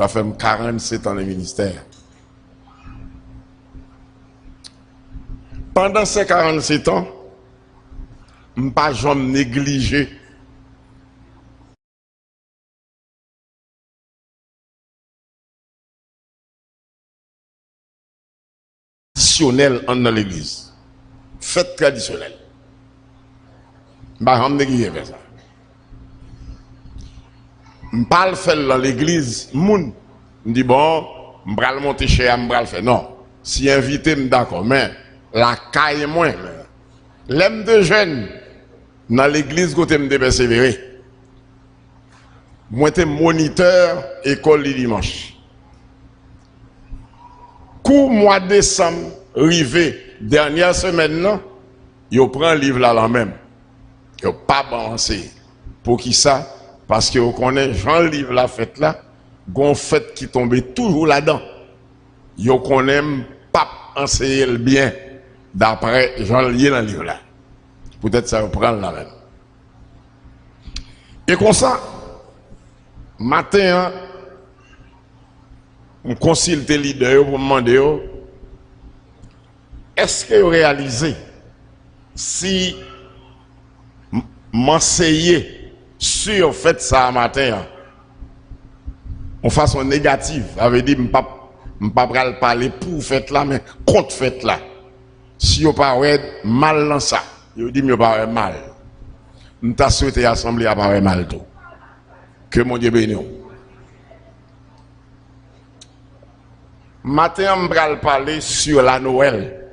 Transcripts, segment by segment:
Ça fait 47 ans de ministère. Pendant ces 47 ans, je n'ai pas jamais négligé traditionnel dans l'église. Fête traditionnelle. Je n'ai pas négligé ça. Je ne pas le faire dans l'église, moun. Je dis bon, je vais monter chez moi, je vais le faire. Non. Si invité, je suis d'accord. Mais la caille, moi, l'aime de jeunes, dans l'église, côté me persévérer. Moi, j'étais moniteur école du dimanche. Coup mois de décembre, arrivé, dernière semaine, là, je prends le livre là, là même. Je n'ai pas avancé. Pour qui ça? Parce que vous connaissez, Jean le livre la fête là, gon fête qui tombe toujours là-dedans. Vous connaissez pas enseigner le bien d'après Jean le dans le livre là. Peut-être ça vous prend là même. Et comme ça, matin, on consulte les leaders pour me demander est-ce que vous réalisez si m'enseigner sur le fait ça matin en façon négative, avait dit je ne pas parler pour fête là mais contre fête là. Si vous parlez mal dans ça, vous dit que vous parlez mal. Nous t'a souhaité l'assemblée à parler mal tout. Que mon Dieu bénisse. Matin, on va parler sur la Noël.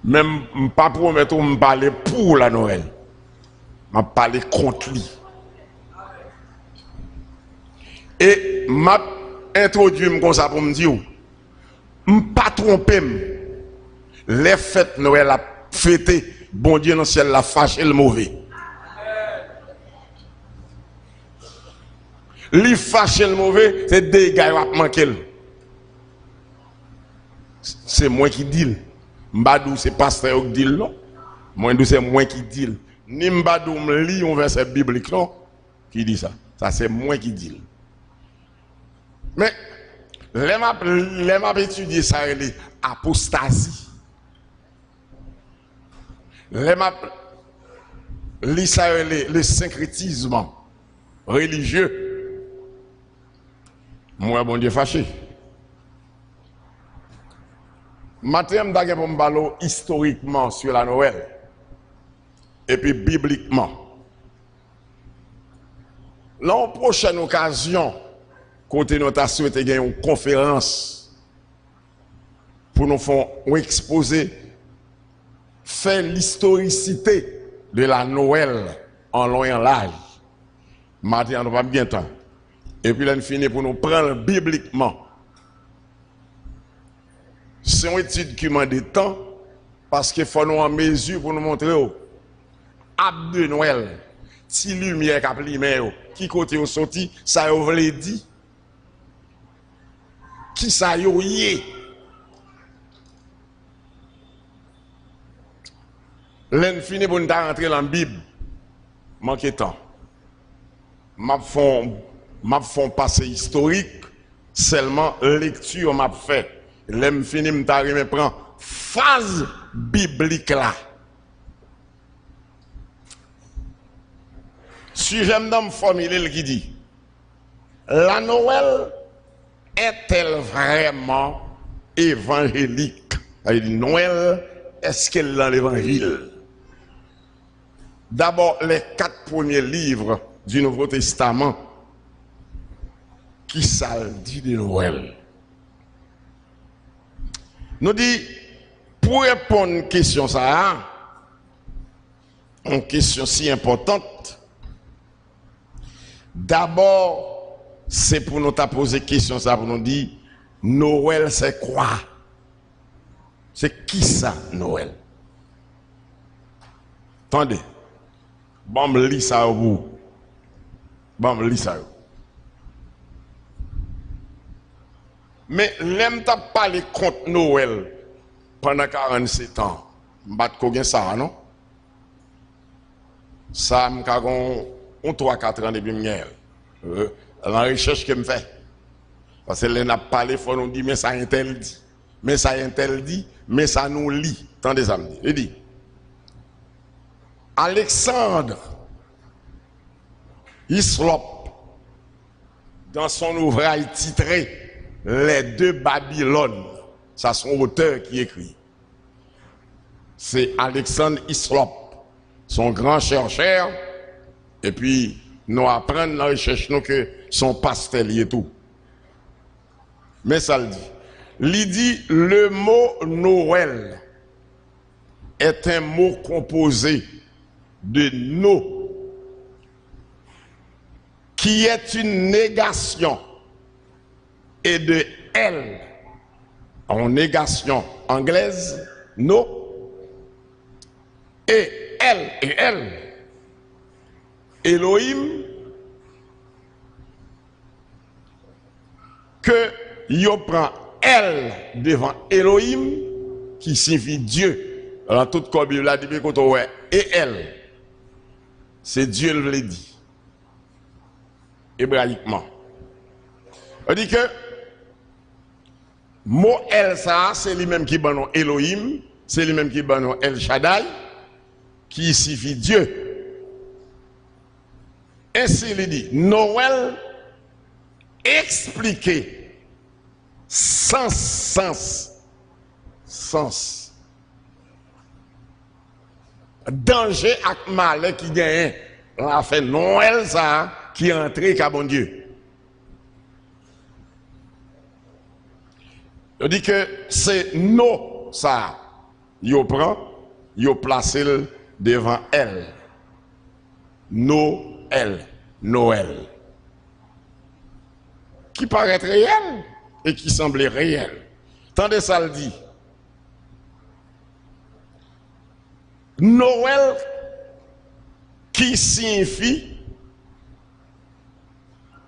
Même pas promettre de parler pour la Noël. Je vais parler contre lui. Et je introduit comme ça pour me dire, je ne pas tromper. Les fêtes Noël a fêté, bon Dieu dans le ciel la fâche et le mauvais. Les fâche et le mauvais, c'est des gars qui ont manqué. C'est moi qui dis. Mbadou, c'est pasteur qui dit non. Moi, c'est moi qui dis. Ni Mbadou me lit un verset biblique, non, qui dit ça. Ça, c'est moi qui dis. Mais, les m'a étudié ça, c'est apostasie. Les m'a lit ça, le syncrétisme religieux. Moi, bon Dieu, fâché. Matin, je vais vous parler historiquement sur la Noël. Et puis bibliquement. Dans la prochaine occasion, côté notre souhaité gagner une conférence pour nous faire un exposé, faire l'historicité de la Noël en long et en large. Matin, on va bien temps. Et puis là, on finit pour nous prendre bibliquement. C'est une étude qui m'a des temps parce qu'il faut nous en mesure pour nous montrer Ab de Noël, si lumière qui a plimé, qui côté au sorti, ça vous voulez dire qui ça yo yé. L'en fini pour nous rentrer dans la Bible, manque temps. M'a font passé historique, seulement lecture m'a fait. L'en fini me prend phase biblique là. Si j'aime dans me formuler qui dit la Noël est-elle vraiment évangélique? Il dit Noël, est-ce qu'elle est dans l'évangile? D'abord, les 4 premiers livres du Nouveau Testament, qui ça dit de Noël? Nous dit, pour répondre à une question ça, une question si importante, d'abord, c'est pour nous poser question ça, pour nous dire, Noël c'est quoi? C'est qui ça, Noël? Attendez, bon, me lis ça au bout. Bon, me lis ça. Mais l'aime t'a parlé contre Noël pendant 47 ans. M'bat combien ça, non? Ça, m'ka gon 3-4 ans depuis m'yel. la recherche que me fait. Parce que là, n'a parlé, il faut nous dire, mais ça un tel dit. Mais ça un tel dit, mais ça nous lit. Tendez ça me dit. Il dit, Alexandre Hislop, dans son ouvrage titré Les deux Babylones, c'est son auteur qui écrit. C'est Alexandre Hislop, son grand chercheur, et puis nous apprenons dans la recherche nous que son pastel et tout. Mais ça le dit. Il dit le mot Noël est un mot composé de no, qui est une négation, et de elle, en négation anglaise, no, et elle, Elohim, que yo prend elle devant Elohim, qui signifie Dieu. Alors, toute la Bible a dit, ouais, et elle, c'est Dieu le l'a dit, hébraïquement. On dit que, mot elle, ça, c'est lui-même qui ban Elohim, c'est lui-même qui ban El Shaddai, qui signifie Dieu. Ainsi, il dit, Noël expliqué sans sens. Danger avec mal qui gagne, on a fait Noël ça, qui est entré qu'à bon Dieu. Je dis que c'est no ça, yo prend, yo place devant elle. Noël. Qui paraît réel et qui semblait réel. Tendez ça le dit. Noël qui signifie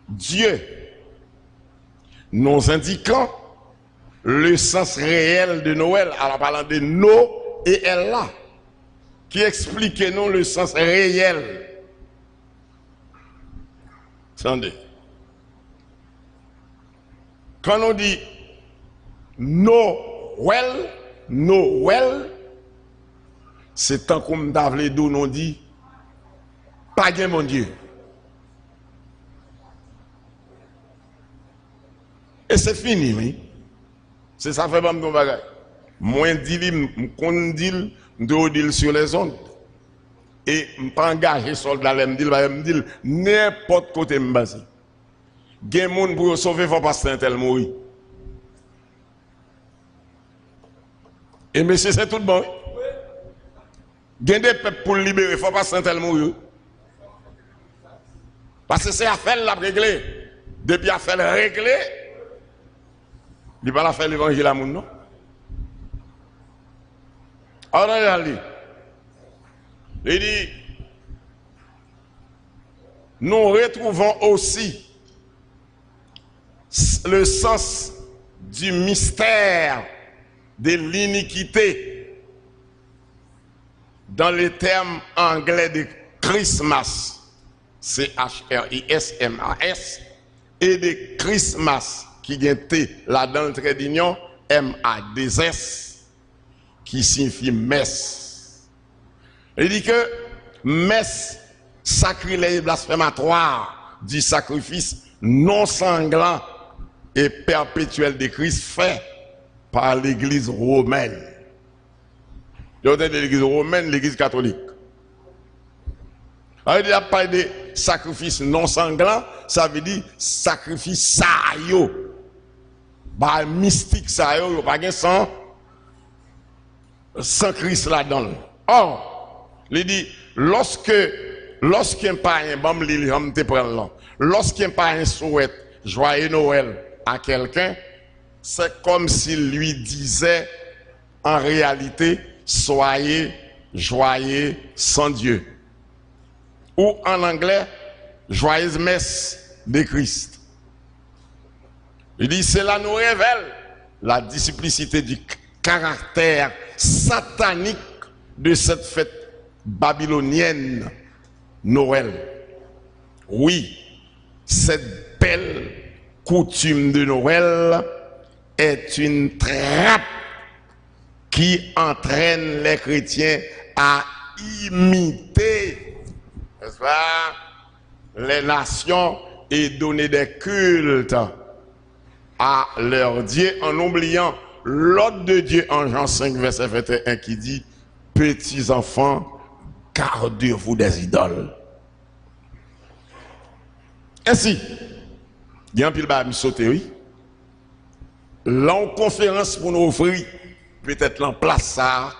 Dieu, nous indiquant le sens réel de Noël, en parlant de nous et elle là, qui explique nous le sens réel. Attendez. Quand on dit Noël, c'est tant comme David nous dit, pas bien mon Dieu. Et c'est fini, oui. C'est ça fait pas mon bagage. Moi, je dis sur les ondes. Et je ne pas engager soldat, je dis n'importe côté je base. Gen moun pour sauver, il faut pas un tel mourir. Et monsieur, c'est tout bon. Gen des peuples pour libérer, il faut pas un tel mourir. Parce que c'est affaire la régler. Depuis affaire régler, il va la faire l'évangile à moun, non? Alors, il dit, nous retrouvons aussi le sens du mystère de l'iniquité dans les termes anglais de Christmas, C-H-R-I-S-M-A-S, et de Christmas, qui vient là-dedans, trait d'union, M-A-D-S, qui signifie messe. Il dit que messe, sacrilège blasphématoire du sacrifice non sanglant et perpétuel de Christ fait par l'église romaine. De l'église romaine, l'église catholique. Alors, il a parlé de sacrifice non sanglant, ça veut dire sacrifice sayo. Bah, mystique sayo, pas de sang sans Christ là-dedans. Or, il dit, lorsqu'un parent, lorsqu'un parent souhaite joyeux Noël à quelqu'un, c'est comme s'il lui disait en réalité, soyez joyeux sans Dieu. Ou en anglais, joyeuse messe de Christ. Il dit, cela nous révèle la duplicité du caractère satanique de cette fête babylonienne, Noël. Oui, cette belle coutume de Noël est une trappe qui entraîne les chrétiens à imiter, n'est-ce pas, les nations et donner des cultes à leur Dieu en oubliant l'ordre de Dieu en Jean 5, verset 21 qui dit « Petits enfants, gardez-vous des idoles. » Ainsi, il y a un pile de sauter, oui. Là, en conférence pour nous offrir, peut-être en place ça,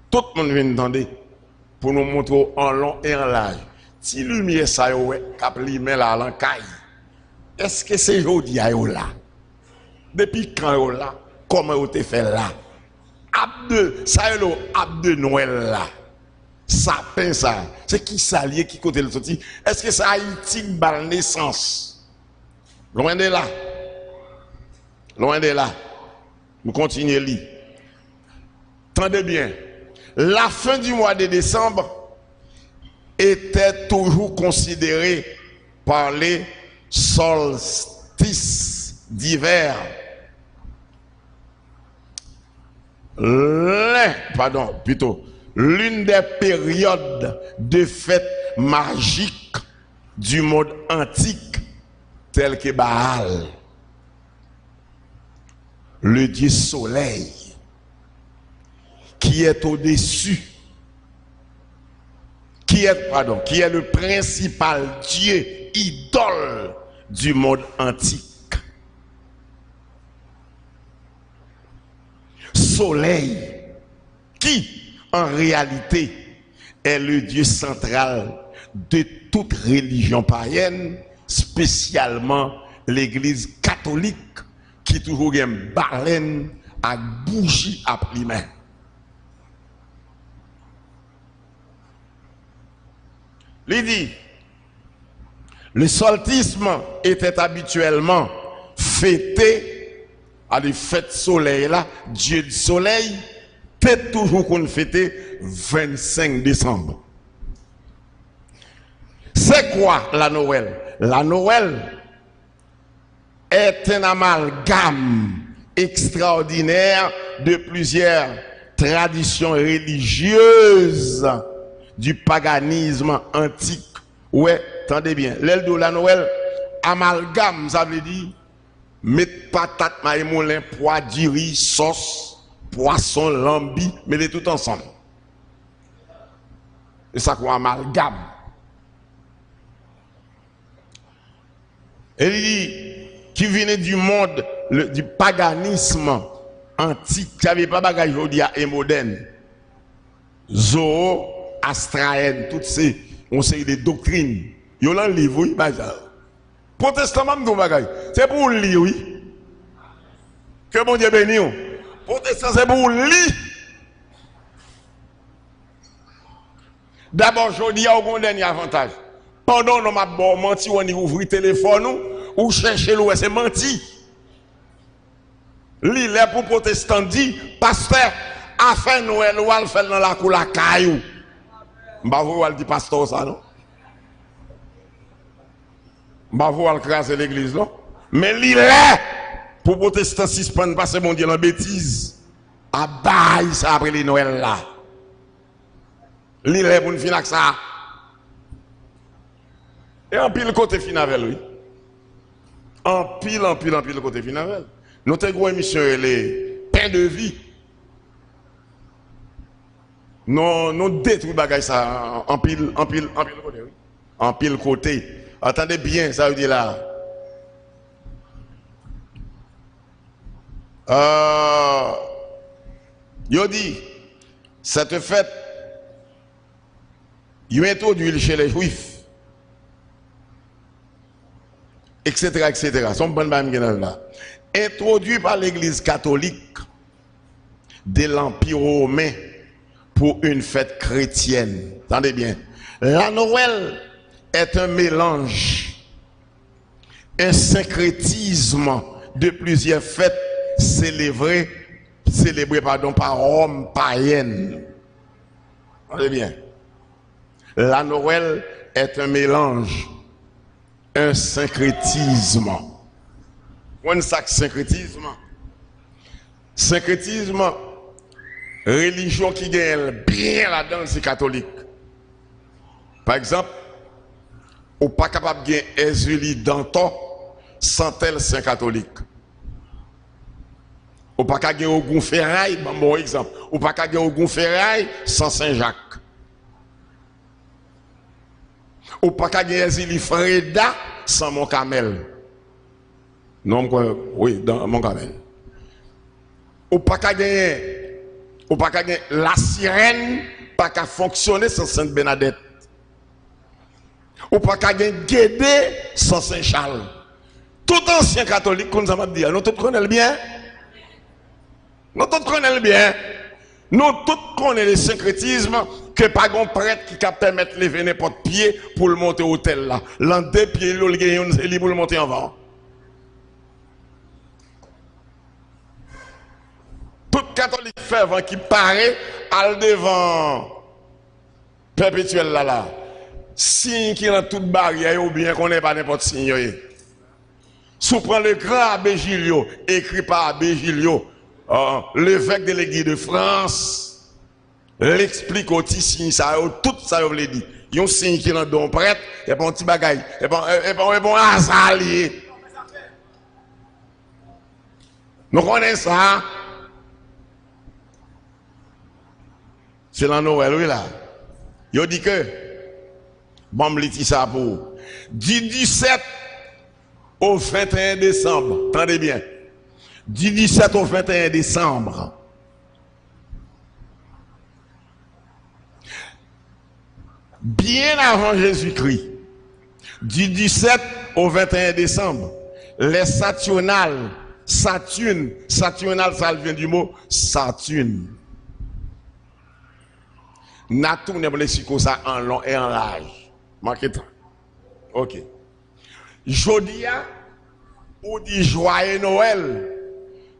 tout le monde vient entendre pour nous montrer en long et en large. Si lumière ça y est, cap limé là, l'encaille. Est-ce que c'est aujourd'hui là? Depuis quand yo là? Comment vous te fait là? Ça y est, de Noël là. Sapin ça. C'est qui s'allie, qui côté le sorti? Est-ce que ça Haïti bal naissance? Loin de là. Loin de là. Nous continuons à lire. Tendez bien. La fin du mois de décembre était toujours considérée par les solstices d'hiver. L'une des périodes de fêtes magiques du monde antique, tel que Baal, le dieu soleil, qui est au-dessus, qui est le principal dieu idole du monde antique. Soleil, qui en réalité est le dieu central de toute religion païenne, spécialement l'église catholique, qui toujours a une baleine à bougie à primaire. Il dit, le solstisme était habituellement fêté à des fêtes soleil là, Dieu du soleil, peut toujours qu'on fêtait 25 décembre. C'est quoi la Noël? La Noël est un amalgame extraordinaire de plusieurs traditions religieuses du paganisme antique. Ouais, attendez bien. L'aile de la Noël, amalgame, ça veut dire mettre patate, maïs, moulin, pois, riz, sauce, poisson, lambi, mettez tout ensemble. Et ça quoi amalgame. Et il dit, qui venait du monde, du paganisme antique, qui n'avait pas bagage aujourd'hui et moderne. Zoroastrienne, toutes ces, on sait des doctrines. Il y a un livre, oui, protestant, c'est pour lire, oui. Que bon Dieu bénisse. Protestant, c'est pour lire. D'abord, je dis, il y a un dernier avantage. Pendant que nous avons menti, on ouvre le téléphone, ou chercher l'eau, c'est menti. L'île pour protestant dit, pasteur, à fin Noël, ou à le faire dans la cour la caillou. Bah vous allez dire pasteur ça non? Bah vous allez craser l'église non? Mais l'île pour protestant suspendre parce que mon Dieu la bêtise. À bail ça après les Noël là. L'île pour nous finir avec ça. Et en pile côté final lui. En pile côté final. Notre gros émission les pain de vie. Non détruit bagay ça en pile côté. Oui. En pile côté. Attendez bien, ça veut dire là. Yo dit, cette fête, il introduit chez les Juifs. Etc. Son bon là. Introduit par l'Église catholique de l'Empire romain pour une fête chrétienne. Attendez bien. La Noël est un mélange, un syncrétisme de plusieurs fêtes célébrées par Rome païenne. Attendez bien. La Noël est un mélange, un syncrétisme. On ça syncrétisme. Syncrétisme, religion qui gagne bien là-dedans, c'est catholique. Par exemple, on n'est pas capable de gagner Ezuli Danton sans tel saint catholique. On n'est pas capable de gagner Ogun Ferraille, bon exemple. On n'est pas capable de gagner Ogun Ferraille sans Saint Jacques. On n'est pas capable de gagner Ezuli Freda sans Montcamel. Non, oui, dans Montcamel. On n'est pas capable de gagner la sirène, pas qu'à fonctionner sans Sainte Bernadette. Ou pas qu'à Guédé sans Saint-Charles. Tout ancien catholique, comme ça m'a dit, nous tous connaissons bien. Nous tous connaissons bien. Nous tous connaissons le syncrétisme que pas un prêtre qui peut permettre de lever n'importe pied pour le monter au hôtel là. L'un des pieds, il est pour le monter en vent. Tout catholique fervent qui paraît à devant perpétuel là. Signe qui est dans toute barrière ou bien qu'on n'est pas n'importe signe. Si on prend le grand abbé Gilio, écrit par abbé Gilio, l'évêque de l'église de France, l'explique au petit signe, ça, tout ça, vous l'avez dit. Il y a un signe qui est dans le prêtre, et bon petit bagaille, et bon hasard lié. Nous connaissons ça. C'est la Noël, oui là. Il dit que, bon, je dis ça pour du 17 au 21 décembre. Attendez bien. Du 17 au 21 décembre. Bien avant Jésus-Christ. Du 17 au 21 décembre. Les Saturnales. Saturnal, ça vient du mot Saturne. N'a tourné le lexico ça en long et en large. Manquez temps. Ok. Jodia, ou dit joyeux Noël.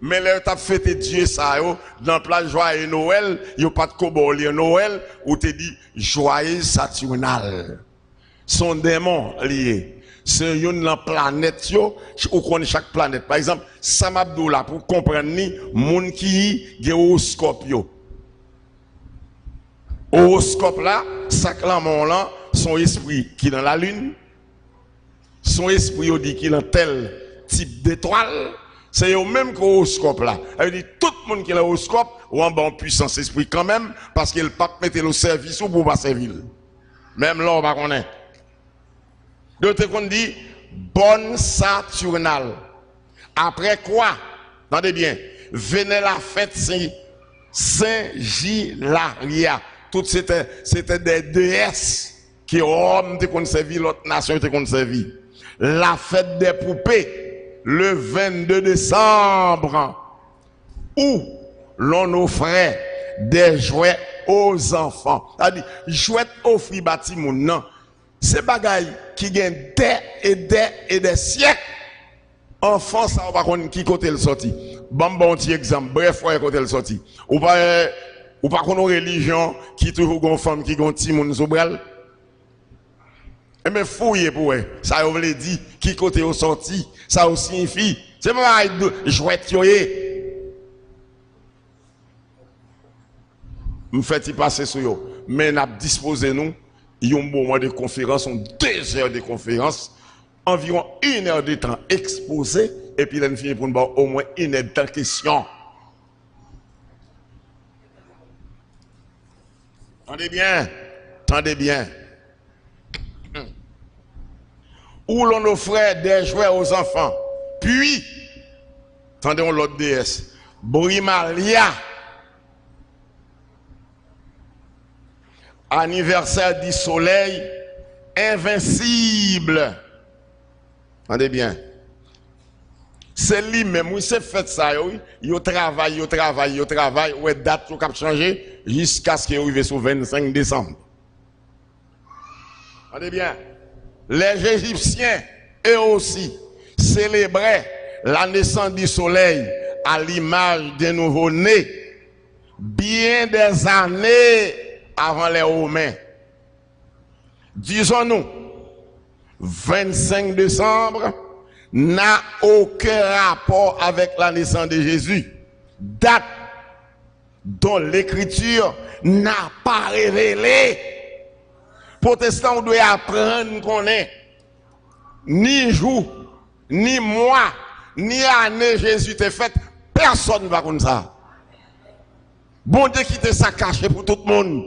Mais là, tu as fêté Dieu ça, dans le plat joyeux Noël, il n'y a pas de cobolier Noël, ou tu dit joyeux Saturnal. Son démon lié. C'est une planète, ou qu'on chaque planète. Par exemple, Sam Abdullah, pour comprendre, moun qui est horoscope. Horoscope là, ça clame là, son esprit qui est dans la lune, son esprit dit qu'il est dans tel type d'étoile, c'est au même qu'horoscope là. Elle dit tout le monde qui a l'horoscope, ou en bon puissance esprit quand même, parce qu'il ne peut pas mettre le service ou pour pas servir. Même là, on va connaître. Donc, on dit bonne Saturnale. Après quoi, attendez bien, venez la fête Saint-Gilaria. Tout c'était des déesses qui ont servi, l'autre nation ont servi. La fête des poupées, le 22 décembre, où l'on offrait des jouets aux enfants. C'est-à-dire, jouets offrir bâtiment, non. C'est bagaille qui gagne des siècles. Enfants, ça va pas qui côté le sorti. Bon petit exemple, bref, côté le sorti. Ou pas qu'on a religion qui toujours une femme qui gon ti moun sobral. Et mais fouiller pour eux. Ça veut dire qui côté au sorti, ça aussi signifie. C'est pas jouet yoye. Me fait passer sur yo, mais n'a disposé nous, il y a un bon moment de conférence, 2 heures de conférence, environ 1 heure de temps exposé et puis il finit pour nous au moins 1 heure de question. Tendez bien, tendez bien. Où l'on offrait des jouets aux enfants. Puis, tendez l'autre déesse, Brimalia, anniversaire du soleil, invincible. Tendez bien. C'est lui-même, oui, c'est fait ça, oui. Il travaille, ouais, date qui a changé jusqu'à ce qu'il arrive sur 25 décembre. Tendez bien. Les Égyptiens, eux aussi, célébraient la naissance du soleil à l'image des nouveau-nés, bien des années avant les Romains. Disons-nous, 25 décembre n'a aucun rapport avec la naissance de Jésus. Date dont l'écriture n'a pas révélé. Protestants, on doit apprendre qu'on est ni jour, ni mois, ni année Jésus t'est fait. Personne ne va comme ça. Bon Dieu qui te ça caché pour tout le monde.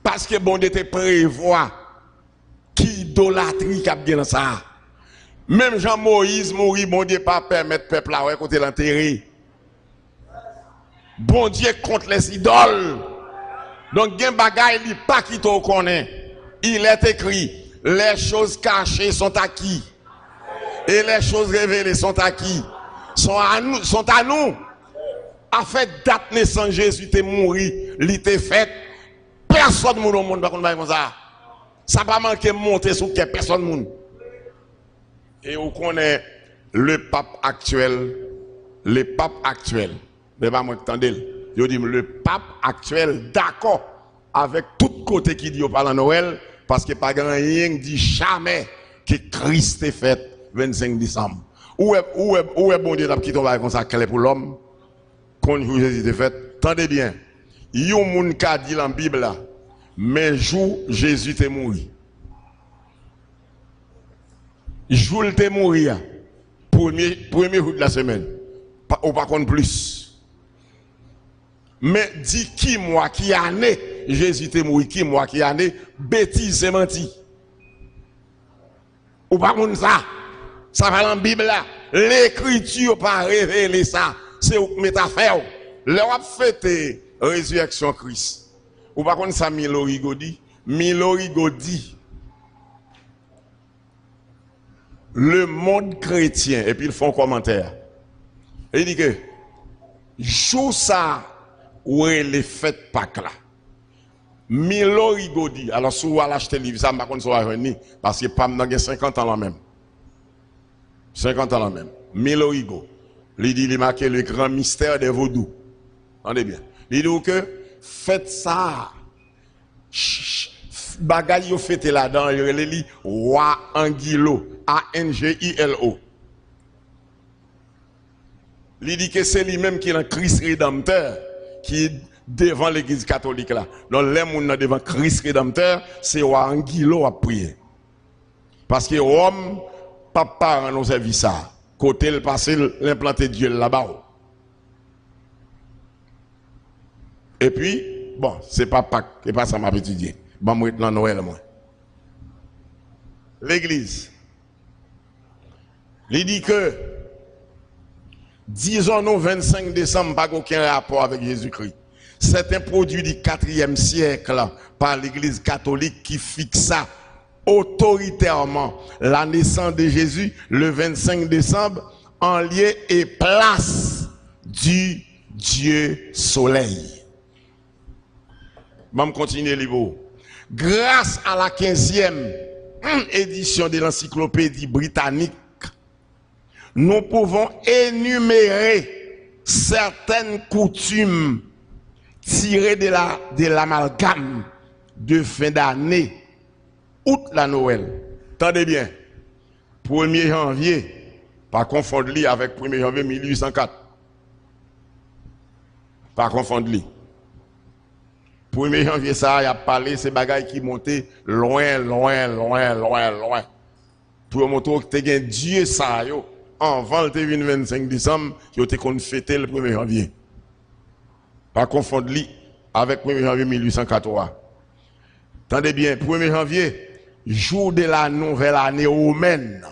Parce que bon Dieu te prévoit qui idolâtrie qui a bien ça. Même Jean-Moïse mourit, bon Dieu pas permettre peuple là ouais côté l'enterrer. Bon Dieu contre les idoles. Donc gen bagay li pas qui te connaît. Il est écrit les choses cachées sont acquis et les choses révélées sont acquis. Sont à nous. A fait date naissance Jésus t'est mouru, il t'est fait. Personne au monde va comme ça. Ça pas manquer monter sur quelle personne monde. Et on connaît le pape actuel, mais pas moi attendez. Je dis le pape actuel d'accord avec tout côté qui dit au parle Noël parce que pas grand rien dit jamais que Christ est fait 25 décembre. Où est bon Dieu qui tombe comme ça clair pour l'homme quand Jésus est fait. Tendez bien. Il y a un monde qui dit dans la Bible là, mais jour Jésus est mort. Jour il est mort premier jour de la semaine. Ou pas contre plus. Mais dit qui moi qui année Jésus est mort, qui moi qui année bêtise c'est menti. Ou pas contre ça. Ça va dans la Bible là. L'écriture pas révéler ça. C'est une métaphore. Leur a fêté résurrection Christ. Ou par contre ça Milorigo dit le monde chrétien et puis ils font un commentaire. Et il dit que jour ça où est les fêtes Pâques là. Milorigo dit alors si vous allez acheter le livre ça par contre ça va venir parce que pas dans 50 ans là même. 50 ans là même. Milorigo. Il dit il marqué le grand mystère des vaudous. Entendez bien. Il dit que faites ça. Bagay yo fête là-dedans, il dit roi Angilo, A-N-G-I-L-O. Il dit que c'est lui-même qui est le Christ rédempteur qui est devant l'église catholique là. Donc les gens devant Christ rédempteur, c'est roi Angilo à prier. Parce que Rome papa nous service ça. Côté le passé l'implanter Dieu là-bas. Et puis bon, c'est pas Pâques, c'est pas ça m'a étudié. Bon, moi dans Noël moi. L'église. Il dit que disons-nous 25 décembre pas aucun rapport avec Jésus-Christ. C'est un produit du 4e siècle par l'église catholique qui fixa autoritairement la naissance de Jésus le 25 décembre en lieu et place du Dieu soleil. Je vais continuer les mots. Grâce à la 15e édition de l'encyclopédie britannique, nous pouvons énumérer certaines coutumes tirées de l'amalgame de fin d'année, outre la Noël. Tendez bien, 1er janvier, pas confondre avec 1er janvier 1804. Pas confondre. 1er janvier, ça, il a parlé, ces bagailles qui montaient loin. Pour montrer que tu as Dieu, ça, avant le 25 décembre, tu as fêté le 1er janvier. Pas confondre avec 1er janvier 1804. Tendez bien, 1er janvier, jour de la nouvelle année romaine.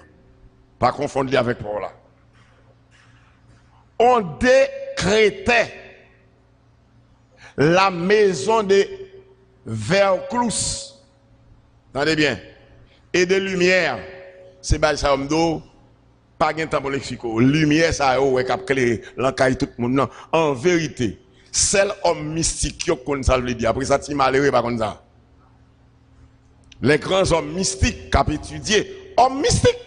Pas confondre avec Paul. On décrétait la maison de Verclus, attendez bien, et de lumière, c'est pas ça, pas de temps pour l'expliquer. Lumière, ça a éclairé l'encaille tout le monde. Non, en vérité, c'est l'homme mystique qui a ça veut dire. Après ça, tu malheureux par contre ça. Les grands hommes mystiques qui ont étudié, hommes mystiques,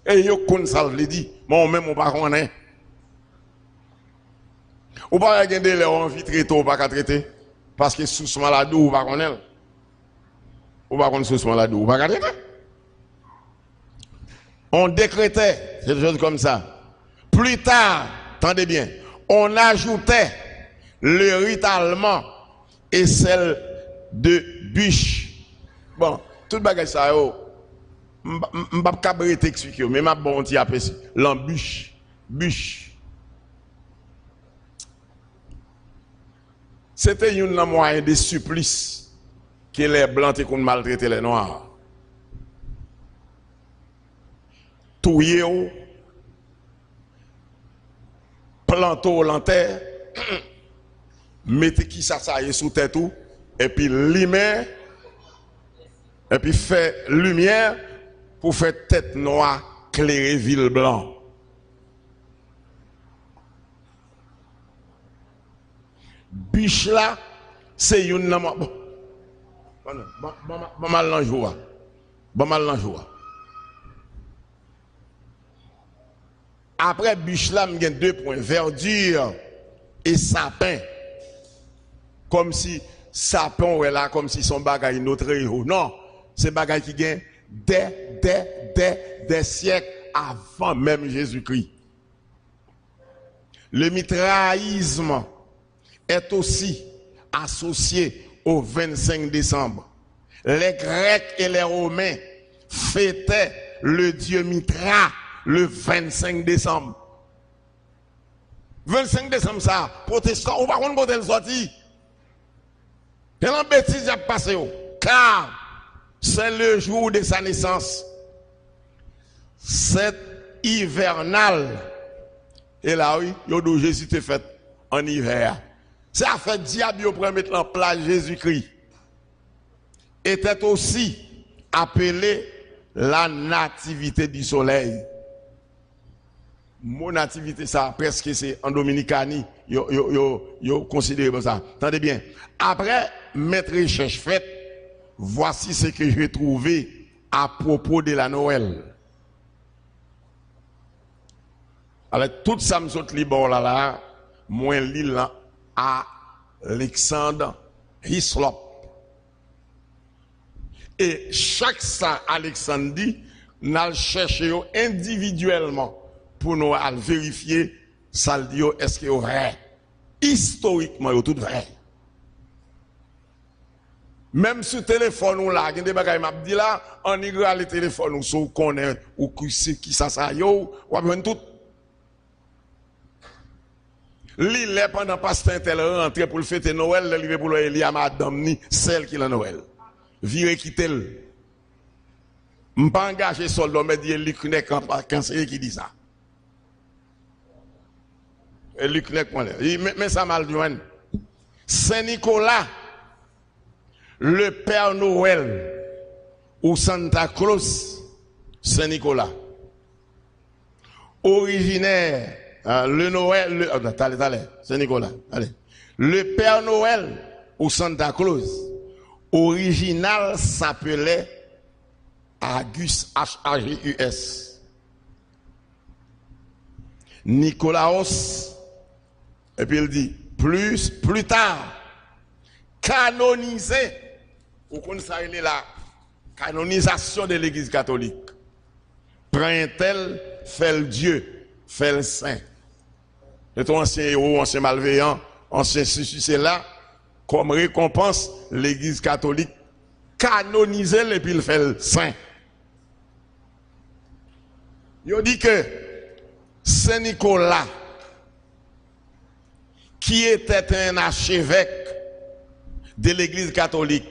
et ils ont ça veut dire. Moi-même, on ne connaît pas. Ou pas regarder les envies très tôt, pas traiter. Parce que sous ce maladou, ou pas connaître. Ou pas connaître sous ce maladou, ou pas traiter. On décrétait quelque chose comme ça. Plus tard, attendez bien, on ajoutait le rite allemand et celle de bûche. Bon, tout bagage ça, m'pas pas t'expliquer, mais m'a bon ti appelle l'embûche, bûche. C'était un moyen de supplice que les blancs étaient maltraité les noirs. Touyer, planter en terre, mettez qui ça sous tête tout, et puis limer, et puis faire lumière pour faire tête noire, clairer ville blanc. Biche là, c'est une bon. Bon mal l'enjoua. Bon mal l'enjoua. Après biche là, il y a 2 points, verdure et sapin. Comme si sapin ouais là, comme si son bagage notre héros. Non, c'est bagage qui gagne des siècles avant même Jésus-Christ. Le mitraïsme est aussi associé au 25 décembre. Les Grecs et les Romains fêtaient le dieu Mitra le 25 décembre. 25 décembre ça, protestant, on va voir quand elle sorti. Et la bêtise a passé, car c'est le jour de sa naissance. C'est hivernal. Et là, oui, Jésus était fait en hiver. C'est à fait diable pour mettre en place Jésus-Christ. Était aussi appelé la nativité du soleil. Mon nativité, ça, presque c'est en Dominicanie, yo considéré comme ça. Attendez bien. Après, mettre recherche faite, voici ce que j'ai trouvé à propos de la Noël. Avec tout ça, me saute libre là, moi, l'île à Alexandre Hislop. Et chaque ça, Alexandre dit, nous allons chercher individuellement pour nous vérifier ça dit est-ce que c'est vrai. Historiquement, c'est tout vrai. Même sur le téléphone, on a des bagages m'a dit là, on y a le téléphone, ou so connaît ou qui ça ça yo, ou a tout. L'île pendant pasteur tel rentré pour le fêter Noël, le pour le Elia madame ni celle qui la Noël. Vire quitter le. M'pas engagé soldat mais dit Luc Nek quand c'est qui dit ça. Et Luc Nek mais ça mal joint. Saint-Nicolas, le Père Noël ou Santa Claus, Saint-Nicolas. Originaire le Noël, allez, Saint-Nicolas, allez. Le Père Noël ou Santa Claus, original s'appelait Agus, H-A-G-U-S. Nicolaos, et puis il dit, plus tard, canonisé, vous connaissez la canonisation de l'Église catholique. Prend un tel, fait le Dieu, fait le saint. C'est ancien héros, ancien malveillant, ancien ceci, c'est là, comme récompense, l'Église catholique canonise et puis il fait le saint. Il dit que Saint Nicolas, qui était un archevêque de l'Église catholique,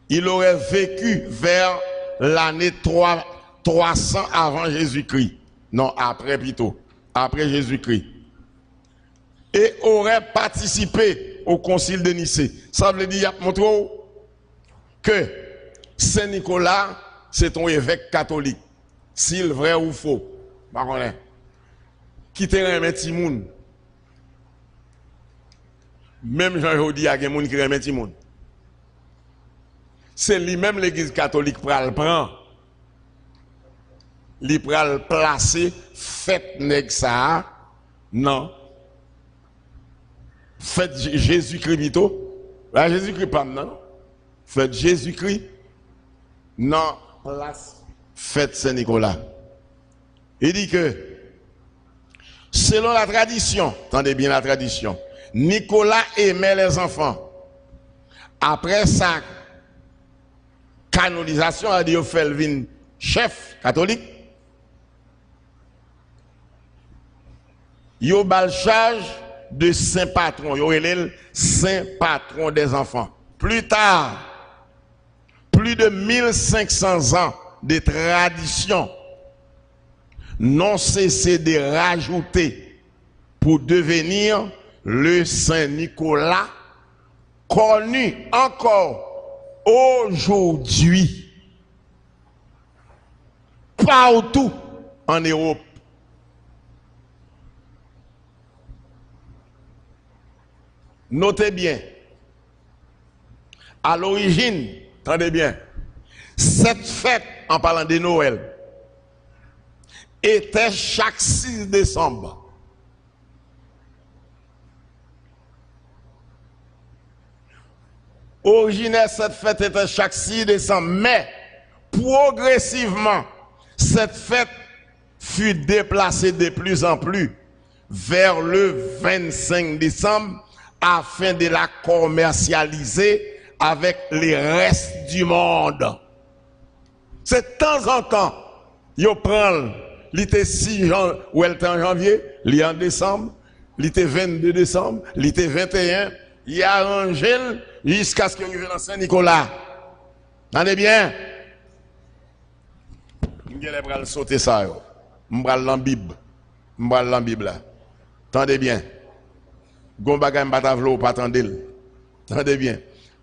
il aurait vécu vers l'année 300 avant Jésus-Christ. Non, après plutôt, après Jésus-Christ. Et aurait participé au concile de Nicée. Ça veut dire, montre que Saint Nicolas, c'est un évêque catholique. S'il vrai ou faux, pas connaît. Qui te remet Timoun. Même Jean-Jodi a des gens qui remet Timoun. C'est lui-même l'Église catholique pour le prendre. Il pour le placer, fête nèg ça, non. Fête Jésus-Christ plutôt. Jésus-Christ pas non. Fête Jésus-Christ, non, place, fête Saint-Nicolas. Il dit que, selon la tradition, attendez bien la tradition, Nicolas aimait les enfants. Après sa canonisation, il a dit Felvin, chef catholique, il a le charge de saint patron, il a saint patron des enfants. Plus tard, plus de 1500 ans de tradition n'ont cessé de rajouter pour devenir le Saint Nicolas, connu encore aujourd'hui partout en Europe. Notez bien, à l'origine, attendez bien, cette fête, en parlant de Noël, était chaque 6 décembre. Originaire, cette fête était chaque 6 décembre, mais progressivement, cette fête fut déplacée de plus en plus vers le 25 décembre afin de la commercialiser avec les restes du monde. C'est de temps en temps, ils prennent, l'été 6 ou elle était en janvier, l'été en décembre, l'été 22 décembre, l'été 21, il arrange jusqu'à ce qu'il arrive dans Saint-Nicolas. Attendez bien. Je vais sauter ça. Je vais dans la Bible. Je vais dans la Bible là. Attendez bien. Gombaga Mbatavlo, pas attendez. Attendez bien.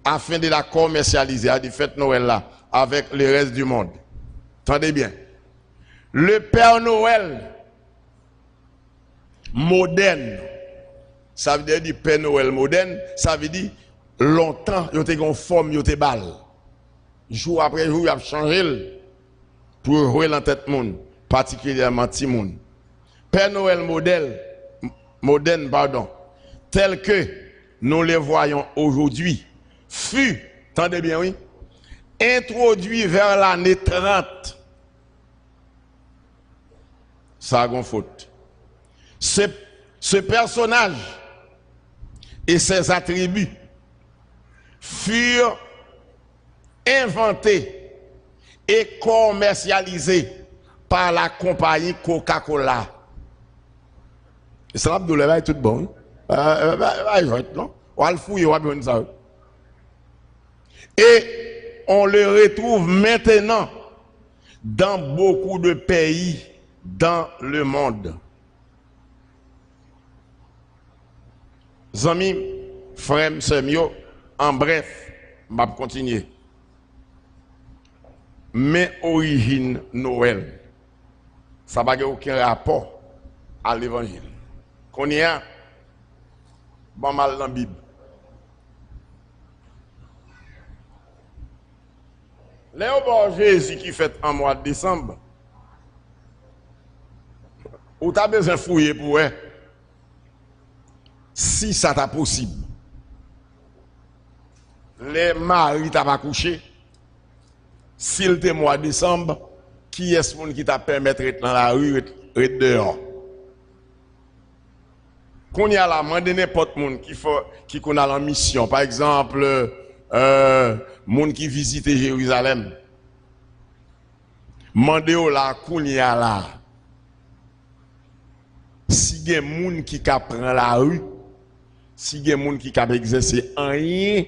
Afin de la commercialiser, à des fêtes Noël là, avec le reste du monde. Attendez bien. Le Père Noël moderne, ça veut dire Père Noël moderne, ça veut dire longtemps, il y a une forme, il y a une balle. Jour après jour, il a changé pour jouer dans tête monde, particulièrement petit monde. Père Noël moderne, pardon, tel que nous les voyons aujourd'hui, fut, attendez bien, oui, introduit vers l'année 30. Ça a une faute. Ce personnage et ses attributs furent inventés et commercialisés par la compagnie Coca-Cola. Et ça va tout bon. Non? On va le fouiller, on va bien ça. Et on le retrouve maintenant dans beaucoup de pays dans le monde. Zami, frère, semio, en bref, je vais continuer. Mais origine Noël, ça n'a aucun rapport à l'évangile. Qu'on y a, bon mal dans la Bible. Léo Jésus qui fait en mois de décembre, ou tu as besoin de fouiller pour eux, si ça t'a possible. Les maris t'as pas couché, s'il était mois de décembre, qui est ce monde qui t'a permis d'être dans la rue, être dehors? Qu'on y a là, mandez n'importe monde qui connaît la mission, par exemple, monde qui visite Jérusalem. Mandez-vous là, qu'on y a là. Si il y a des gens qui prennent la rue, si il y a des gens qui exercent rien,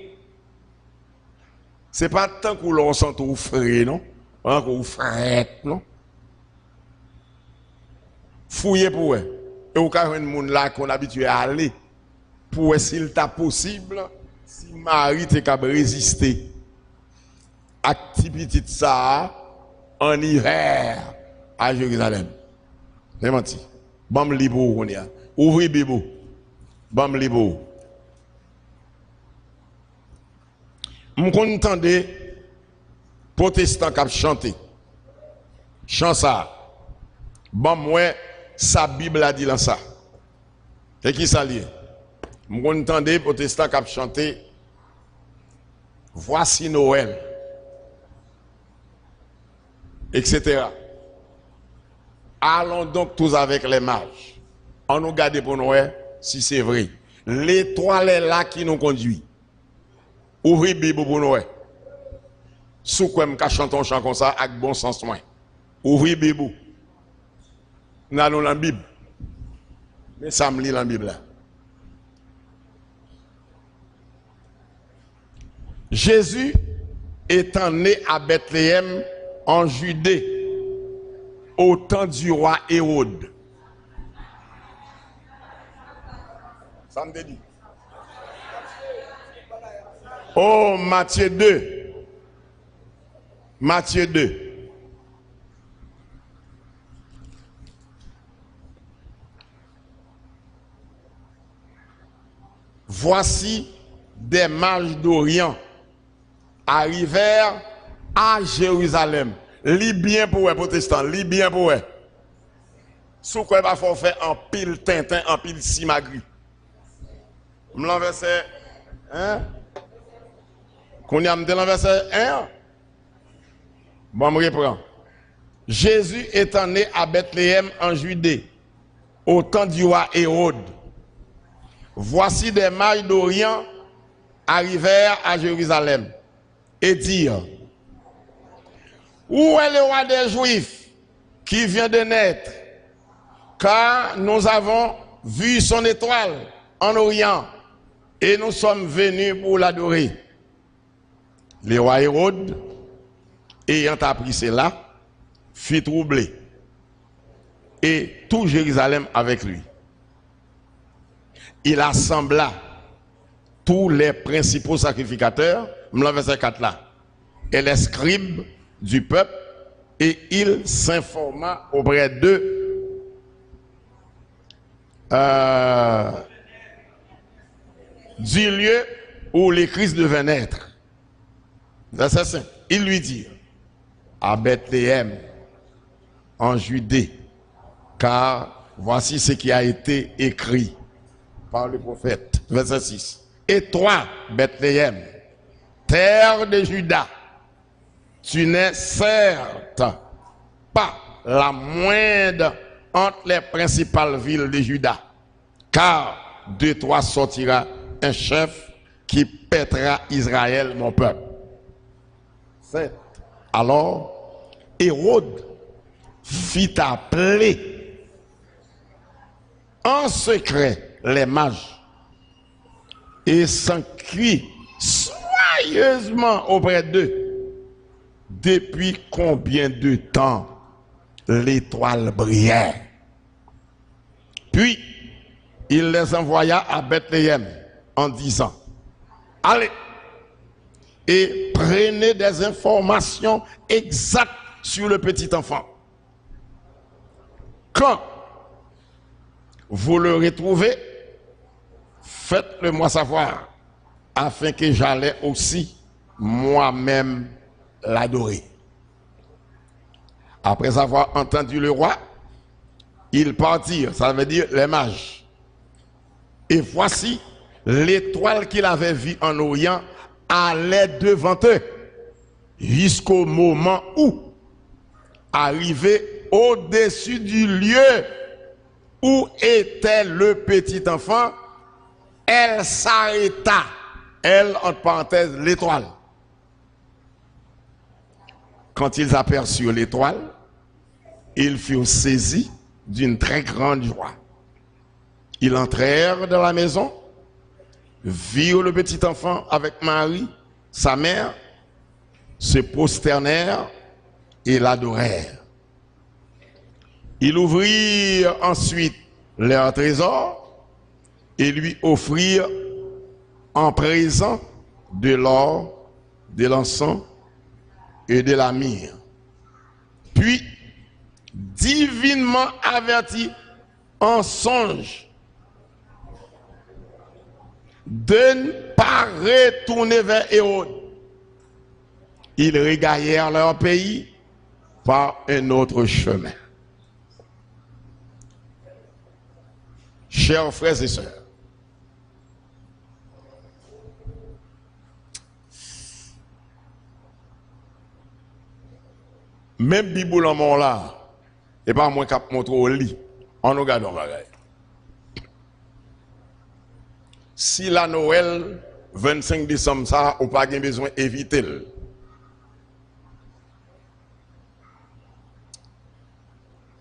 ce n'est pas tant que l'on sent au frais, non? Ou frette, non? Fouillez pour eux. Et au cas où il y a des gens qu'on est habitué à aller, pour s'il est possible, si Marie est capable de résister à l'activité de ça en hiver à Jérusalem. C'est menti. Bam libo on y a. Ouvrez bibo. Bam libo. M'entendez protestants qui chanté. Chant ça. Bon moi sa Bible a dit dans ça. C'est qui ça lié? M'entendez protestants qui chanté. Voici Noël. Etc. Allons donc tous avec les mages. On nous garde pour nous, si c'est vrai. L'étoile est là qui nous conduit. Ouvrez la Bible pour nous. Sous quoi me chante un chant comme ça, avec bon sens. Ouvrez la Bible. Nous allons dans la Bible. Mais ça me lit dans la Bible là. Jésus étant né à Bethléem en Judée au temps du roi Hérode. Ça me dit. Oh, Matthieu 2. Matthieu 2. Voici des mages d'Orient arrivèrent à Jérusalem. Lis bien pour les protestants, lis bien pour eux. Sous quoi il va faire en pile Tintin, en pile Simagri. Je l'enverset 1. Qu'on y a me l'enverset 1. Bon, je reprends. Jésus étant né à Bethléem en Judée, au temps du roi Hérode. Voici des mages d'Orient arrivèrent à Jérusalem et dirent: où est le roi des Juifs qui vient de naître? Car nous avons vu son étoile en Orient et nous sommes venus pour l'adorer. Le roi Hérode, ayant appris cela, fut troublé, et tout Jérusalem avec lui. Il assembla tous les principaux sacrificateurs, verset 4 là, et les scribes du peuple, et il s'informa auprès d'eux du lieu où le Christ devait naître. Verset 5. Il lui dit: à Bethléem, en Judée, car voici ce qui a été écrit par le prophète. Verset 6. Et toi, Bethléem, terre de Juda, tu n'es certes pas la moindre entre les principales villes de Juda, car de toi sortira un chef qui paîtra Israël, mon peuple. 7. Alors, Hérode fit appeler en secret les mages et s'enquit soigneusement auprès d'eux. Depuis combien de temps l'étoile brillait? Puis, il les envoya à Bethléem en disant: allez et prenez des informations exactes sur le petit enfant. Quand vous le retrouvez, faites-le moi savoir, afin que j'allais aussi moi-même l'adorer. Après avoir entendu le roi, ils partirent, ça veut dire les mages. Et voici l'étoile qu'il avait vue en Orient allait devant eux jusqu'au moment où, arrivé au-dessus du lieu où était le petit enfant, elle s'arrêta. Elle, entre parenthèses, l'étoile. Quand ils aperçurent l'étoile, ils furent saisis d'une très grande joie. Ils entrèrent dans la maison, virent le petit enfant avec Marie, sa mère, se prosternèrent et l'adorèrent. Ils ouvrirent ensuite leur trésor et lui offrirent en présent de l'or, de l'encens et de la myrrhe. Puis, divinement avertis en songe de ne pas retourner vers Hérode, ils regagnèrent leur pays par un autre chemin. Chers frères et sœurs, même Bible en là, et pas moins qu'à montrer au lit. On nous regarde, on va regarder. Si la Noël, 25 décembre, ça, on n'a pas besoin d'éviter.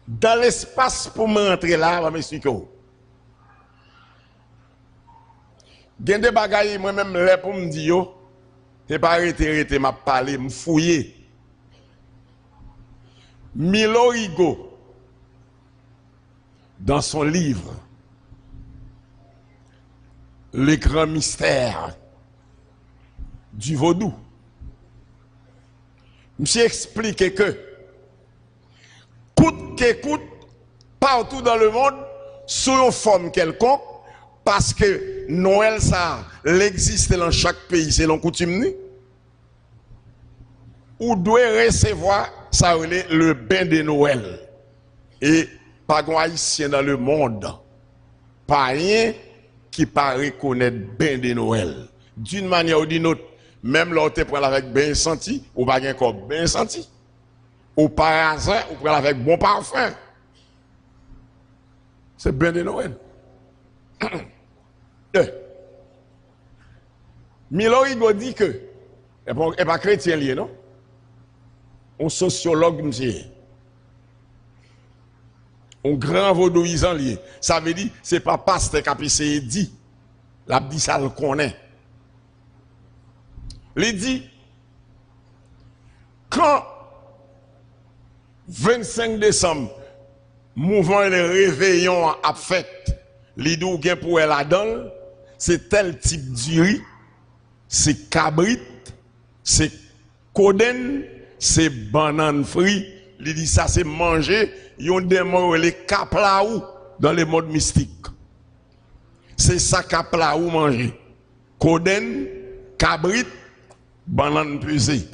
Dans l'espace pour m'entrer là, je vais m'expliquer. Il y a des bagailles, moi-même, là, pour me dire, je ne pas arrêter, m'a parlé, me fouiller. Milo Rigo, dans son livre, Le grand mystère du vaudou, monsieur explique que, coûte que coûte, partout dans le monde, sous une forme quelconque, parce que Noël, ça, l'existe dans chaque pays, c'est l'on coutume, ou doit recevoir, ça, le bain de Noël. Et pas de haïtien dans le monde, pas rien qui pas reconnaître bain de Noël. D'une manière ou d'une autre, même là, tu prends avec bain senti, ou pas encore bain senti. Ou par hasard, ou prend avec bon parfum. C'est bain de Noël. Milo Rigo dit que, et pas chrétien lié, non? Un sociologue, monsieur. Un grand vaudouisant lié. Ça veut dire, c'est pas pasteur qui a dit. L'a dit ça le connaît. Il dit, quand 25 décembre, mouvement et le réveillon a fait, l'idou gen pour elle là-dedans, c'est tel type de riz, c'est cabrit, c'est coden, c'est banane frit. Il dit ça c'est manger, yon démon les kaplaou dans les modes mystiques. C'est ça kaplaou manger. Coden, cabrit, banane pesée.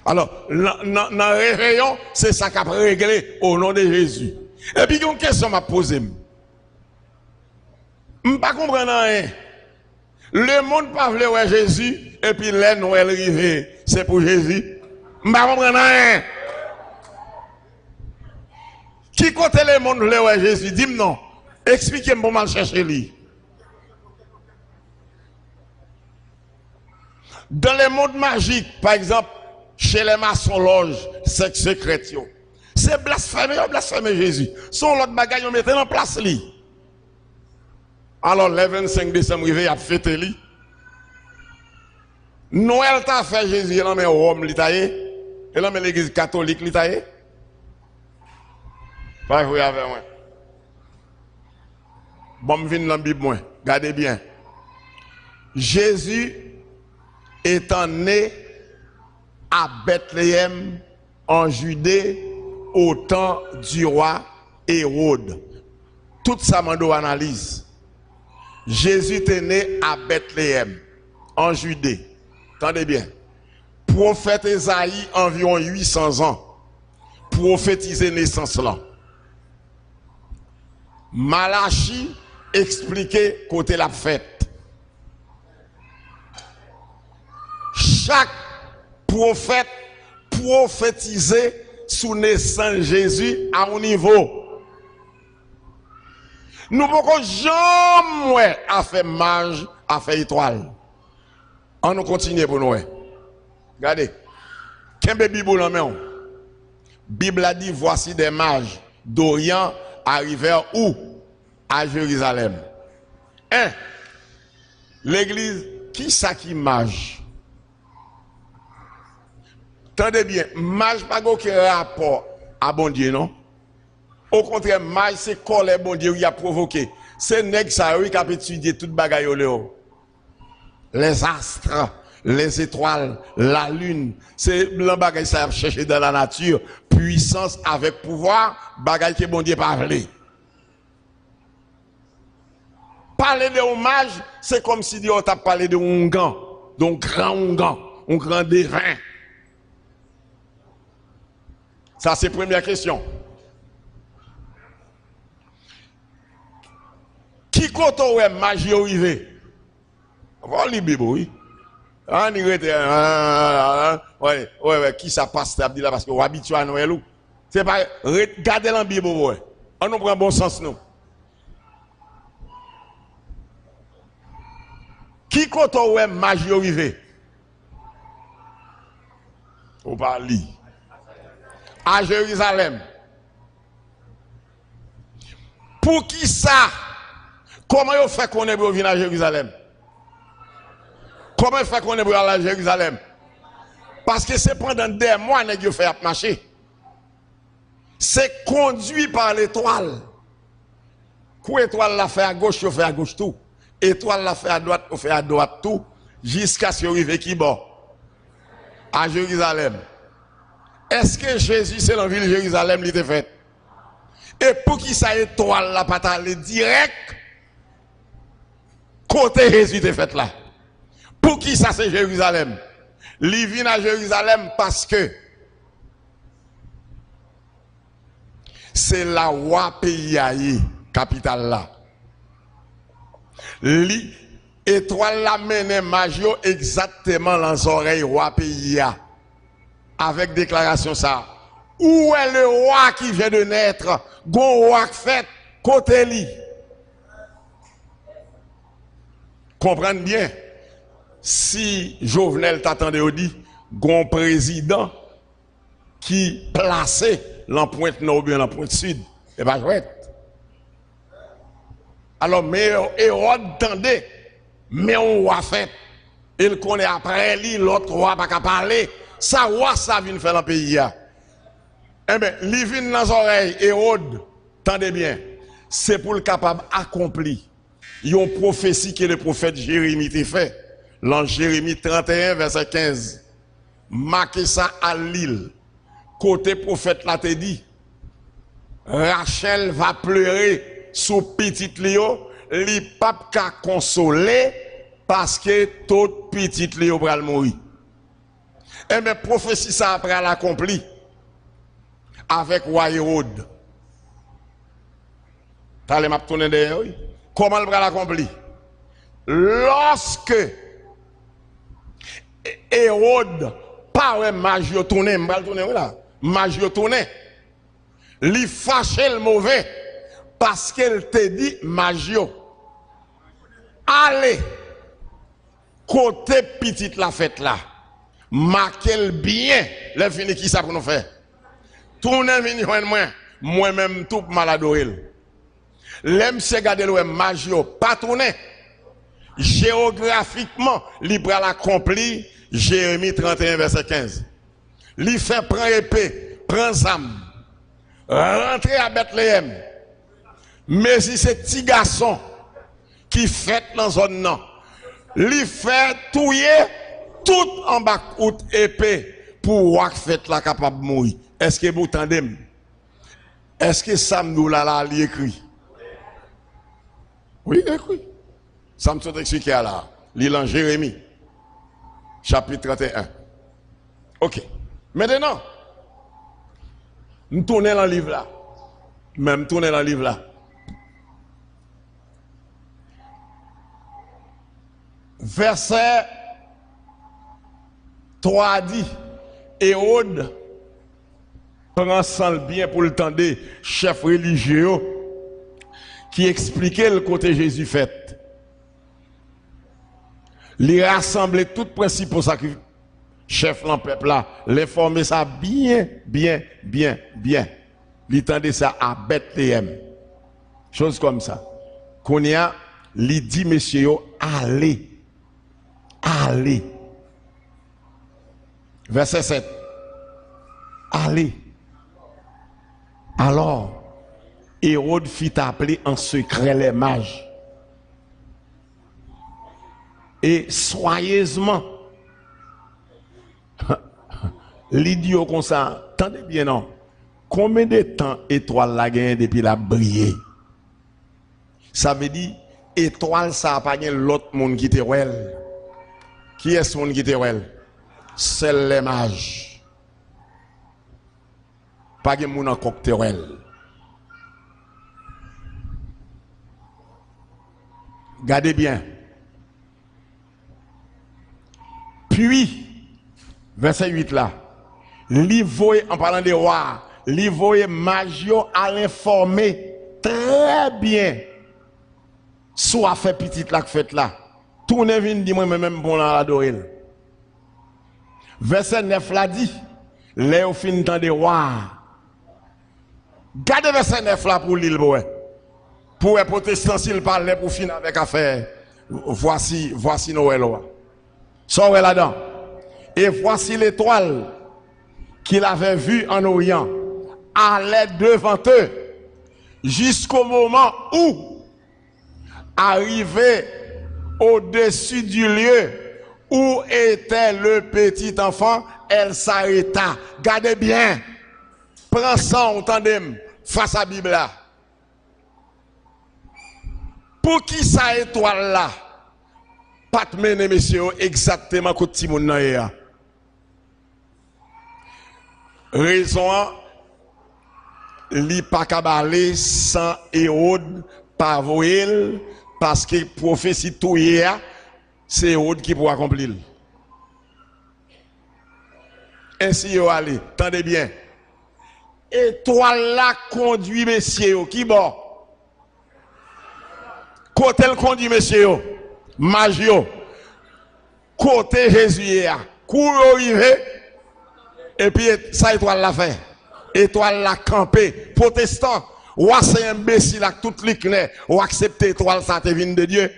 Alors, dans le réveillon, c'est ça qu'a réglé au nom de Jésus. Et puis, il y a une question à poser. Je ne comprends pas rien. Le monde pas voulu voir Jésus, et puis les Noël arrivé, c'est pour Jésus. Je ne comprends rien. Qui côté le monde voulu voir Jésus? Dis-moi non. Expliquez-moi pour mal chercher lui. Dans le monde magique, par exemple, chez les maçons loges, sexe secret, c'est blasphémer Jésus. Son l'autre bagaille, on mettait en place lui. Alors, le 25 décembre, il a fêté lui. Noël t'a fait Jésus, il a mis Rome, il a mis l'église catholique, il a mis. Pas vous avec moi. Bon, je viens dans la Bible, moi. Regardez bien. Jésus étant né à Bethléem, en Judée, au temps du roi Hérode. Tout ça m'a analyse. Jésus est né à Bethléem, en Judée. Attendez bien. Prophète Esaïe, environ 800 ans, prophétisé naissance là. Malachi expliquait côté la fête. Chaque prophète prophétisait sous naissance Jésus à un niveau. Nous ne pouvons jamais faire mage, à faire étoile. On nous continue pour nous. Regardez. Qu'est-ce que Bible en main? Bible a dit voici des mages d'Orient arrivèrent où? À Jérusalem. L'église, qui ça qui mage? Tendez bien, mage pas aucun rapport à bon Dieu, non? Au contraire, mage c'est colère bon Dieu qui a provoqué. C'est nèg ça qui a étudié toute bagaille au léo. Les astres, les étoiles, la lune, c'est le bagaille ça a cherché dans la nature, puissance avec pouvoir, bagaille que bon Dieu pas voulu. Parler de hommage, c'est comme si Dieu t'a parlé de Ongan, donc grand Ongan, un grand devin. Ça, c'est la première question. Qui compte ouais magie arrivé? On va lire Bible, oui. Ah, ni rete, ouais, qui ça passe, t'as dit là, parce qu'on est habitué à Noël ou. C'est pas, regardez dans la Bible, ouais. On nous prend bon sens, nous. Qui compte ouais magie arrivé? Ou pas li. À Jérusalem. Pour qui ça? Comment il fait qu'on est pour venir à Jérusalem? Comment il fait qu'on est pour aller à Jérusalem? Parce que c'est pendant des mois que vous fait marcher. C'est conduit par l'étoile. Quand l'étoile l'a fait à gauche, vous fait à gauche tout. Étoile l'a fait à droite, vous fait à droite tout. Jusqu'à ce qu'il arrive qui bon? À Jérusalem. Est-ce que Jésus, c'est dans la ville de Jérusalem, il était fait? Et pour qui ça étoile là, pas aller direct, côté Jésus était fait là? Pour qui ça c'est Jérusalem? Il vient à Jérusalem parce que c'est la roi pays, capitale là. L'étoile la mène Magio exactement dans les oreilles roi pays. Avec déclaration ça. Où est le roi qui vient de naître? Gon roi fait côté lui. Comprenez bien. Si Jovenel t'attendait au dit, gon président qui placé l'empointe nord ou bien l'empointe sud, et pas chouette. Alors, mais Hérode tendait, mais on roi fait. Il connaît après lui, l'autre roi pas qu'à parler. Ça roi ça vient faire dans le pays. Eh bien, il vient dans les oreilles, Hérode, tendez bien, c'est pour le capable accompli. Il y a une prophétie que le prophète Jérémie t'a fait. Dans Jérémie 31, verset 15. Marquez ça à l'île. Côté prophète là te dit, Rachel va pleurer sous petit Léo, li pape ka consoler parce que tout petit Léo va mourir. Et bien, prophétie ça après l'accompli avec roi Hérode. T'as les m'a tourné derrière, oui. Comment le bras l'accompli? Lorsque Hérode, pas ouais, magie tourné, m'bral tourné là. Magie tourné. Li fâché le mauvais parce qu'elle te dit Magio. Allez côté petite la fête là. Marquez bien le fini qui ça pour nous faire. Tournez vini moi même tout maladoré. L'aime se garder le Magio pas tourner. Géographiquement, libre à l'accompli, Jérémie 31 verset 15. Li fait prendre épée, prend zam. Rentrer à Bethléem. Mais si c'est petit garçon qui fait dans la zone non, lui fait touiller tout en bas de épée pour voir fait la capable de mourir. Est-ce que vous entendez? Est-ce que Sam là écrit? Oui, écrit. Sam sont expliqué là. L'île en Jérémie, chapitre 31. Ok. Maintenant, nous tournons dans le livre là. Même tourner dans le livre là. Verset 3 dit, Hérode prend ça bien pour le temps des chefs religieux qui expliquaient le côté Jésus fait. Les rassembler tout principe pour ça que chef dans peuple là, les former ça bien. Li tendait ça à Bethléem. Chose comme ça. Qu'on y a, li dit monsieur allez. Verset 7. Allez. Alors, Hérode fit appeler en secret les mages. Et soigneusement, l'idiot comme ça, attendez bien non. Combien de temps étoile la gagne depuis la briller? Ça veut dire, étoile ça a pas l'autre monde qui te well. Qui est ce monde qui te well? C'est les mages. Pas de monde encore te well. Gardez bien. Puis, verset 8 là, l'Ivoye, en parlant des rois, l'Ivoye Magio à l'informer très bien. Soit fait petit là que fait là. Tournez vin dit moi même bon là adorer. Verset 9 là dit, les au fin temps des rois. Gardez verset 9 là pour l'île pour les protestants s'ils parlaient pour finir avec affaire. Voici Noël. Sortez là-dedans. Et voici l'étoile qu'il avait vue en Orient allait devant eux jusqu'au moment où, arrivé au-dessus du lieu où était le petit enfant, elle s'arrêta. Gardez bien. Prends ça, entendez, face à la Bible là. Pour qui ça étoile là? Pas de mener, messieurs, exactement comme Timon n'a. Raison, li pas kabalé sans Hérode par voyel parce que prophétie tout hier, c'est Hérode qui pourra accomplir. Ainsi yo allez, tendez bien. Étoile là conduit messieurs qui bon? Côté le conduit messieurs, Magio. Côté Jésus court arrivé et puis ça étoile l'a fait. Étoile l'a campé. Protestant, ou c'est imbécile avec toute l'éclair, ou accepter étoile ça te vient de Dieu.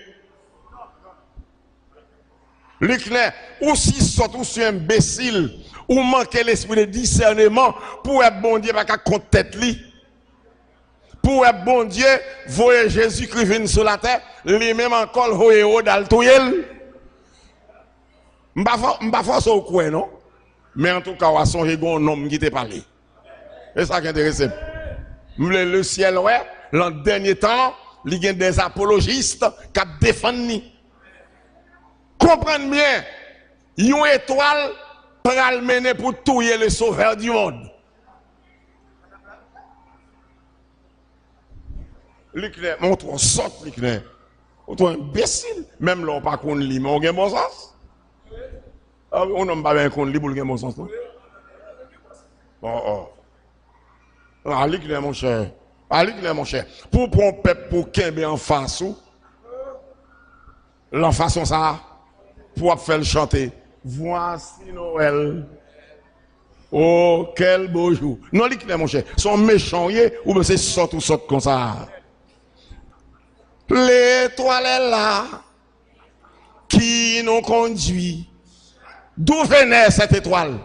L'éclair, ou si sort ou si imbécile, ou manquer l'esprit de discernement pour être bon Dieu, pas qu'à compte tête li. Pour être bon Dieu, voyez Jésus-Christ venir sur la terre, lui-même encore voyez au dans le touyel. M'ba force au coin, non? Mais en tout cas, on a songé un homme qui t'a parlé. C'est ça qui est intéressant. Le ciel, ouais, dans le dernier temps, il y a des apologistes qui défendent. Comprenez bien, une étoile pour le mener pour tuer le sauveur du monde. L'éclair, montre, on saute l'éclair. On est imbécile. Même là, on ne pas qu'on lit, mais on a bon sens. On n'a pas bien qu'on lit pour le bon sens. Ah, l'éclair, mon cher. Ah, l'éclair, mon cher. Pour un peuple, pour qu'il en face, l'en façon ça, pour faire le chanter. Voici Noël. Oh, quel beau jour. Non, l'éclair, mon cher. Son méchant, ou bien c'est saute ou saute comme ça. L'étoile est là, qui nous conduit. D'où venait cette étoile?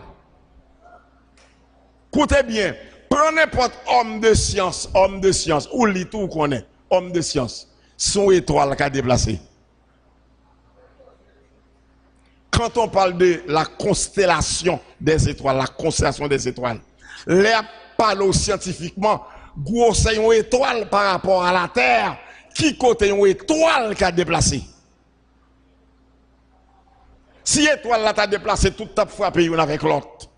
Écoutez bien, prenez n'importe homme de science, ou lit tout qu'on est, homme de science, son étoile qui a déplacé. Quand on parle de la constellation des étoiles, les parle scientifiquement, gros c'est une étoile par rapport à la Terre, qui côté une étoile qui a déplacé. Si l'étoile là t'a déplacé, tout t'a frappé une avec l'autre.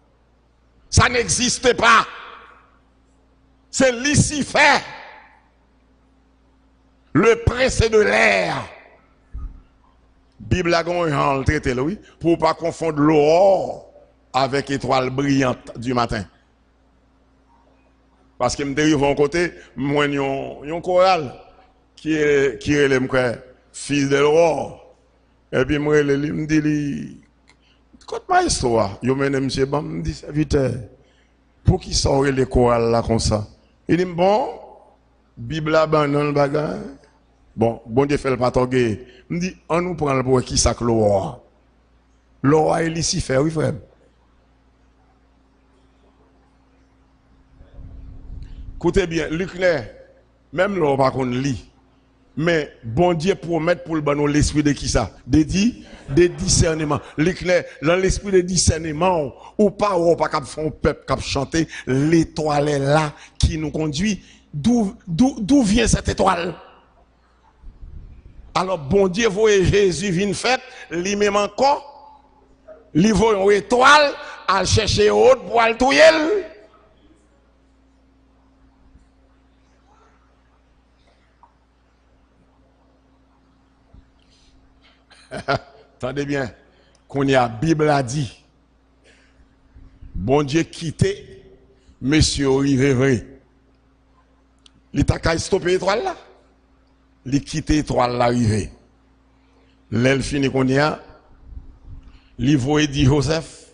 Ça n'existe pas. C'est Lucifer, le prince de l'air. Bible a le traité, oui, pour ne pas confondre l'aurore avec l'étoile brillante du matin. Parce que je me mon côté, moi, il y a un choral qui est le fils de l'aurore. Et puis, moi, il me dit, écoute ma histoire. Je me dis, monsieur, me dit, serviteur, pour qui sort le choral là comme ça? Il dit, bon, Bible a dans le bagage. Bon, bon Dieu fait le patoguer. Me dit, on nous prend le pour qui ça que l'aurore? L'aurore est Lucifer, oui, frère. Écoutez bien, Leclerc, même là, pas qu'on lit. Mais bon Dieu promet pour le bon l'esprit de qui ça? De discernement. Leclerc, dans l'esprit de discernement, ou pas qu'à faire un peuple qui chanter, l'étoile est là qui nous conduit. D'où vient cette étoile? Alors, bon Dieu, voyez Jésus vient fait, lui-même encore, lui voit une étoile, à chercher autre pour aller touyer. Attendez bien. qu'on y a Bible a dit bon Dieu quitté monsieur arrivé vrai. Il t'a qu'à stopper l'étoile là. Il quitte l'étoile l'arrivée. L'elle finit qu'on y a il voit dit Joseph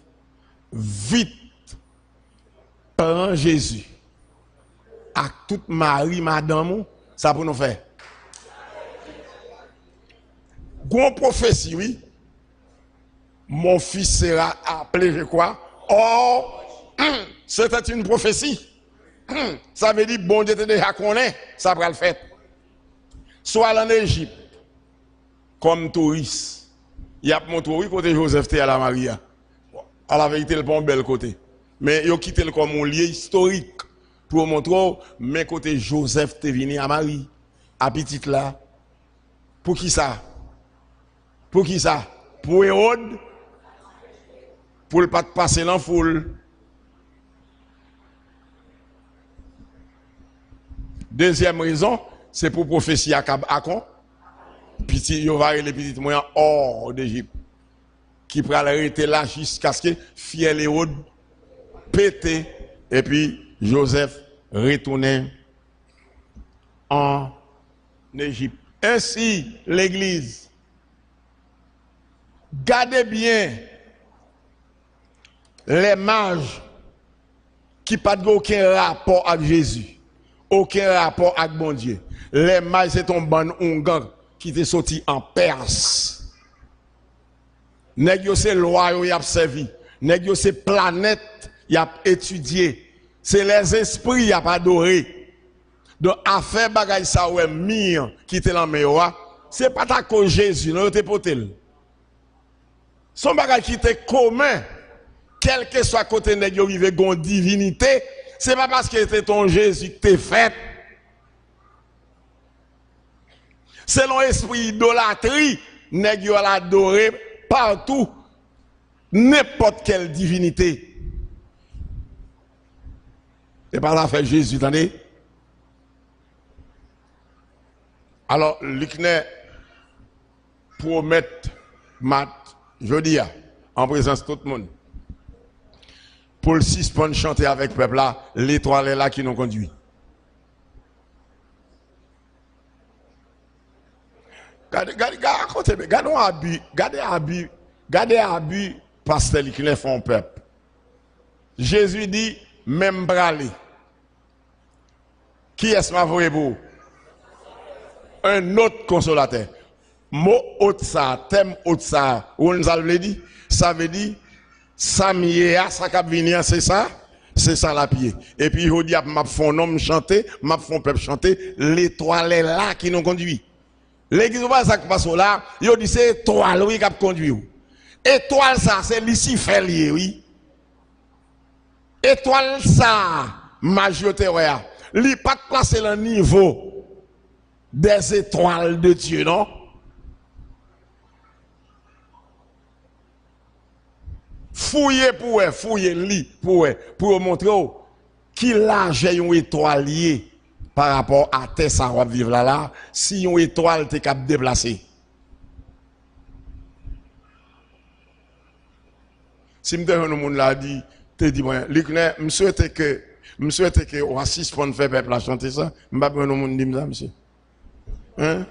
vite prends Jésus à toute Marie madame ça pour nous faire. Gon prophétie oui. Mon fils sera appelé je crois. Or c'était une prophétie. Ça veut dire bon Dieu te déjà connaît, ça va le faire. Soit en Égypte comme touriste. Il y a montré oui côté Joseph était à la Maria. À la vérité le bon bel côté. Mais il a quitté le comme un lieu historique pour montrer mais côté Joseph était venu à Marie à petite là. Pour qui ça? Pour qui ça? Pour Hérode pour le pas passer dans foule. Deuxième raison, c'est pour prophétie à quoi? Petit, il va les petits moyens hors d'Égypte. Qui pourra arrêter là jusqu'à ce que fiel Hérode pété et puis Joseph retourne en Égypte. Ainsi, l'église, gardez bien les mages qui n'ont aucun rapport avec Jésus. Aucun rapport avec bon Dieu. Les mages, c'est un bon ongan qui était sorti en Perse. Nèg yo c'est loi yo y a servi. Nèg yo c'est planète y a étudié. C'est les esprits y a adoré. Donc affaire bagay ça ouais mire qui était dans meilleur, c'est pas ta cause Jésus, non te potel. Son bagay qui était commun, quel que soit côté nèg yo vive gon divinité. C'est pas parce que c'était ton Jésus que t'es fait. Selon l'esprit idolâtrie, nèg yo l'adoré partout, n'importe quelle divinité. Et par là fait Jésus, attendez. Alors, l'Ikne promet, je dis, en présence de tout le monde, pour le suspendre chanter avec le peuple là, l'étoile est là qui nous conduit. Gardez Abus, pasteur qui les font peuple. Jésus dit, même bralé. Qui est-ce ma voix pour? Un autre consolateur. Mot autre ça, thème autre ça, on nous a dit, ça veut dire, Samia, ça cap venir, c'est ça la pied. Et puis, il dit, m'a font homme chanter, m'a font peuple chanter, l'étoile est là qui nous conduit. L'église, ça qui passe là, il dit, c'est étoile, oui, qui conduit. Étoile, ça, c'est Lucifer, oui. Étoile, ça, majoritaire, il n'est pas placé le niveau des étoiles de Dieu, non? Fouillez pour montrer qui large une étoile liée par rapport à terre ça va vivre là si une étoile t'es capable de déplacer. Si me donne monde l'a dit, te dit moi, Lucne, me souhaite que Oasis pour faire peuple chanter ça, m'pa prendre monde dit ça monsieur. Hein?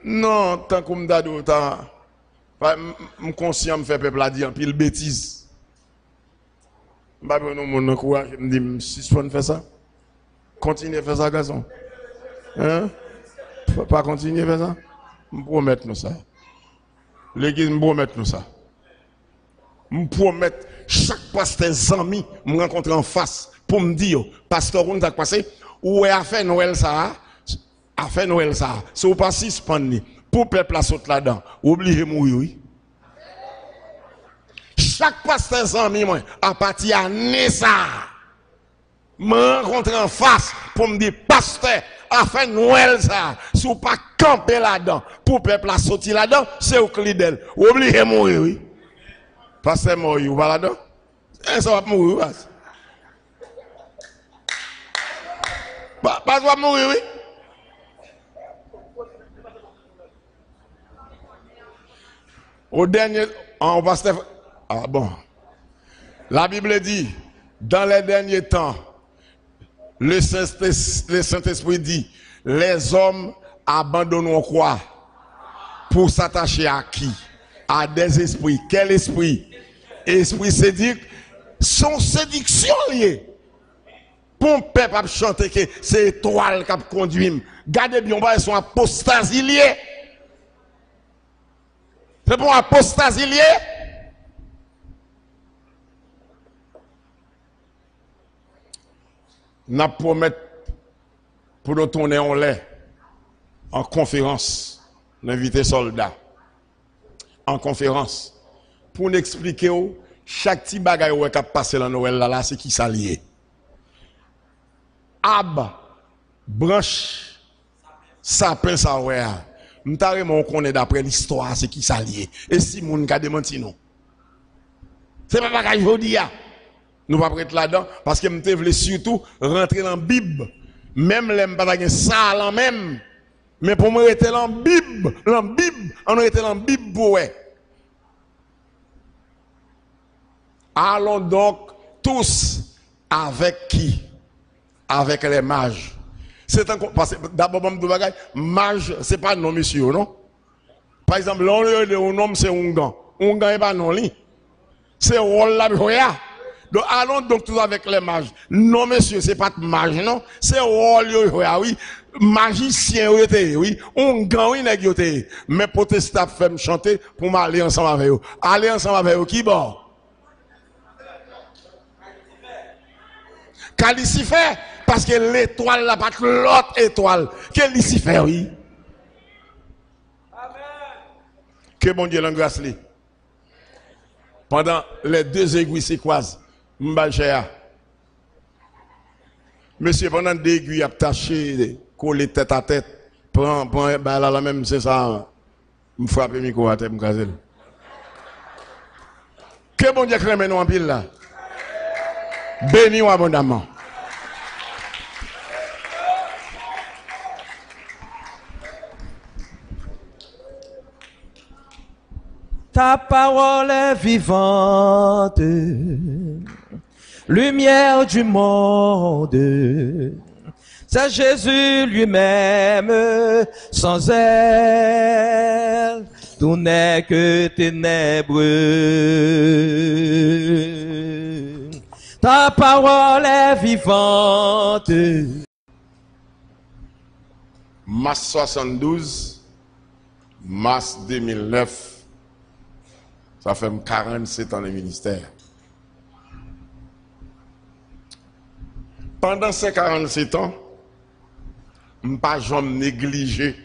Non, tant comme d'ado tant je suis conscient de faire peuple à dire puis le bêtise. Je ne vais pas mon courage, je me dis, si je faire ça, continuez à faire ça, garçon. Hein? Pas continuer à faire ça? Je promets nous ça. L'église me promet nous ça. Je promets chaque pasteur ami me rencontrer en face pour me dire, pasteur, on t'a passé, où est affaire Noël ça? Affaire Noël ça. Si vous passez suspendre pour peuple la saute là-dedans, oubliez mourir, oui. Chaque pasteur ami, moi, à partir à Nessa, me rencontrer en face pour me dire, pasteur, affaire Noël ça, si vous pas camper là-dedans, pour peuple la sortir là-dedans, c'est au clidel. Oubliez mourir, oui. Pasteur mourir, vous va là-dedans? Ça va mourir, oui. Pas va mourir, oui. Au dernier, on va se... Ah bon. La Bible dit, dans les derniers temps, le Saint-Esprit dit, les hommes abandonneront quoi? Pour s'attacher à qui? À des esprits. Quel esprit? Esprit séduit, son séduction liée. Pour un peuple à chanter que c'est étoile qui a conduit. Gardez bien, ils sont apostasie liés. C'est pour apostasie liée. Nous promettons pour nous tourner en l'air en conférence, l'invité soldat en conférence pour nous expliquer chaque petit bagage qui a passé dans Noël là, c'est qui s'allie. Ab, branche, sapin, ça ouais. Nous on connaît d'après l'histoire, c'est qui s'allie. Et si moun ka démenti nous. C'est pas bagage jodi a. Nous pas prêter là-dedans parce que nous voulons surtout rentrer dans la Bible. Même les pas ça là même. Mais pour moi rester dans la Bible, on était dans la Bible pour ouais. Allons donc tous avec qui? Avec les mages. C'est parce que d'abord mage c'est pas non monsieur non. Par exemple le nom c'est Ungan. Ungan est pas non li. C'est rôle là donc allons donc tous avec les mages. Non monsieur, c'est pas de mage non, c'est rôle oui, magicien oui, on gagne nèg yo té. Mais protestant fait me chanter pour m'aller ensemble avec eux. Aller ensemble avec eux qui bon? Lucifer parce que l'étoile là pas l'autre étoile. Que Lucifer oui. Amen. Que bon Dieu l'embrasse lui. Pendant les deux aiguilles se croisent. Monsieur, pendant deux aiguilles attachées, collées tête à tête, prend, ben là, même, c'est ça, me frappe le micro à tête, me caser. Que bon Dieu crème nous en pile là. Béni-nous abondamment. Ta parole est vivante, lumière du monde. C'est Jésus lui-même, sans elle, tout n'est que ténébreux. Ta parole est vivante. Mars 72, mars 2009. Ça fait 47 ans de ministère. Pendant ces 47 ans, je n'ai pas jamais négligé,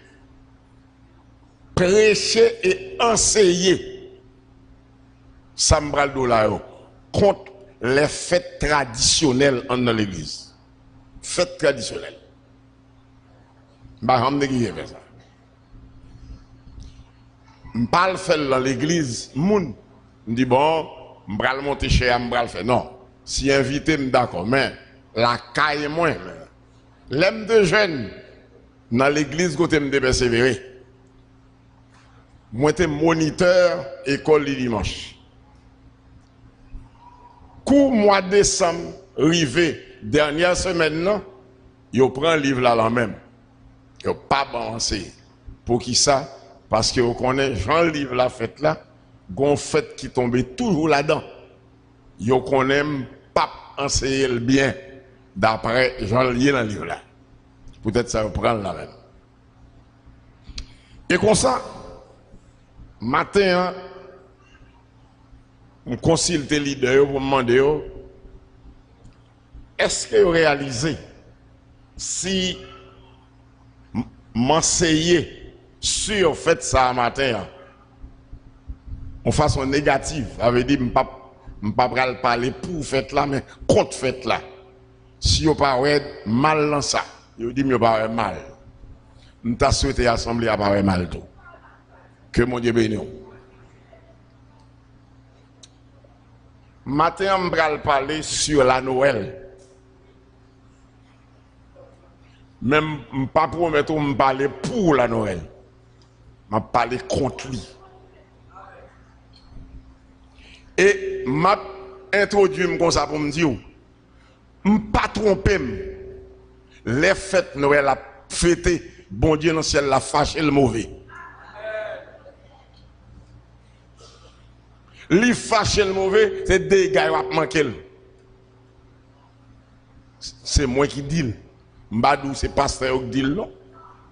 prêcher et enseigner Sambral Dolao contre les fêtes traditionnelles dans l'église. Fêtes traditionnelles. Je n'ai pas jamais négligé ça. Je ne parle pas dans l'église, moun. Je dis bon, je vais monter chez moi, je vais le faire. Non, si invité, je suis d'accord. Mais la caille est moins. L'aime de jeunes, dans l'église, je vais persévérer. Moi, je suis moniteur école du dimanche. Cours mois de décembre, arrivé, dernière semaine, je prends le livre là même. Je n'ai pas avancé. Pour qui ça? Parce que vous connaissez, Jean livre la fête là, gon fête qui tombe toujours là-dedans. Vous connaissez pas enseigner le bien d'après Jean lié dans le livre là. Peut-être ça vous prend la même. Et comme ça, matin, on consulte les leaders pour me demander est-ce que vous réalisez si m'enseigner sur fait ça matin en façon négative, avait dit je pas parler pour fête là mais contre fête là. Si vous pas mal dans ça, vous dit vous pas mal. Je t'a souhaité l'assemblée à pas mal tout. Que mon Dieu bénisse. Matin on va parler sur la Noël. Même pas promettre me parler pour la Noël. Je parler contre lui. Et m'a introduit comme ça pour me dire, pas tromper, les fêtes Noël a fêté, bon Dieu dans le ciel la fâché le mauvais. Li fâché le mauvais, c'est des gars qui ont manqué. C'est moi qui dis. Mbadou, c'est pasteur qui dit non.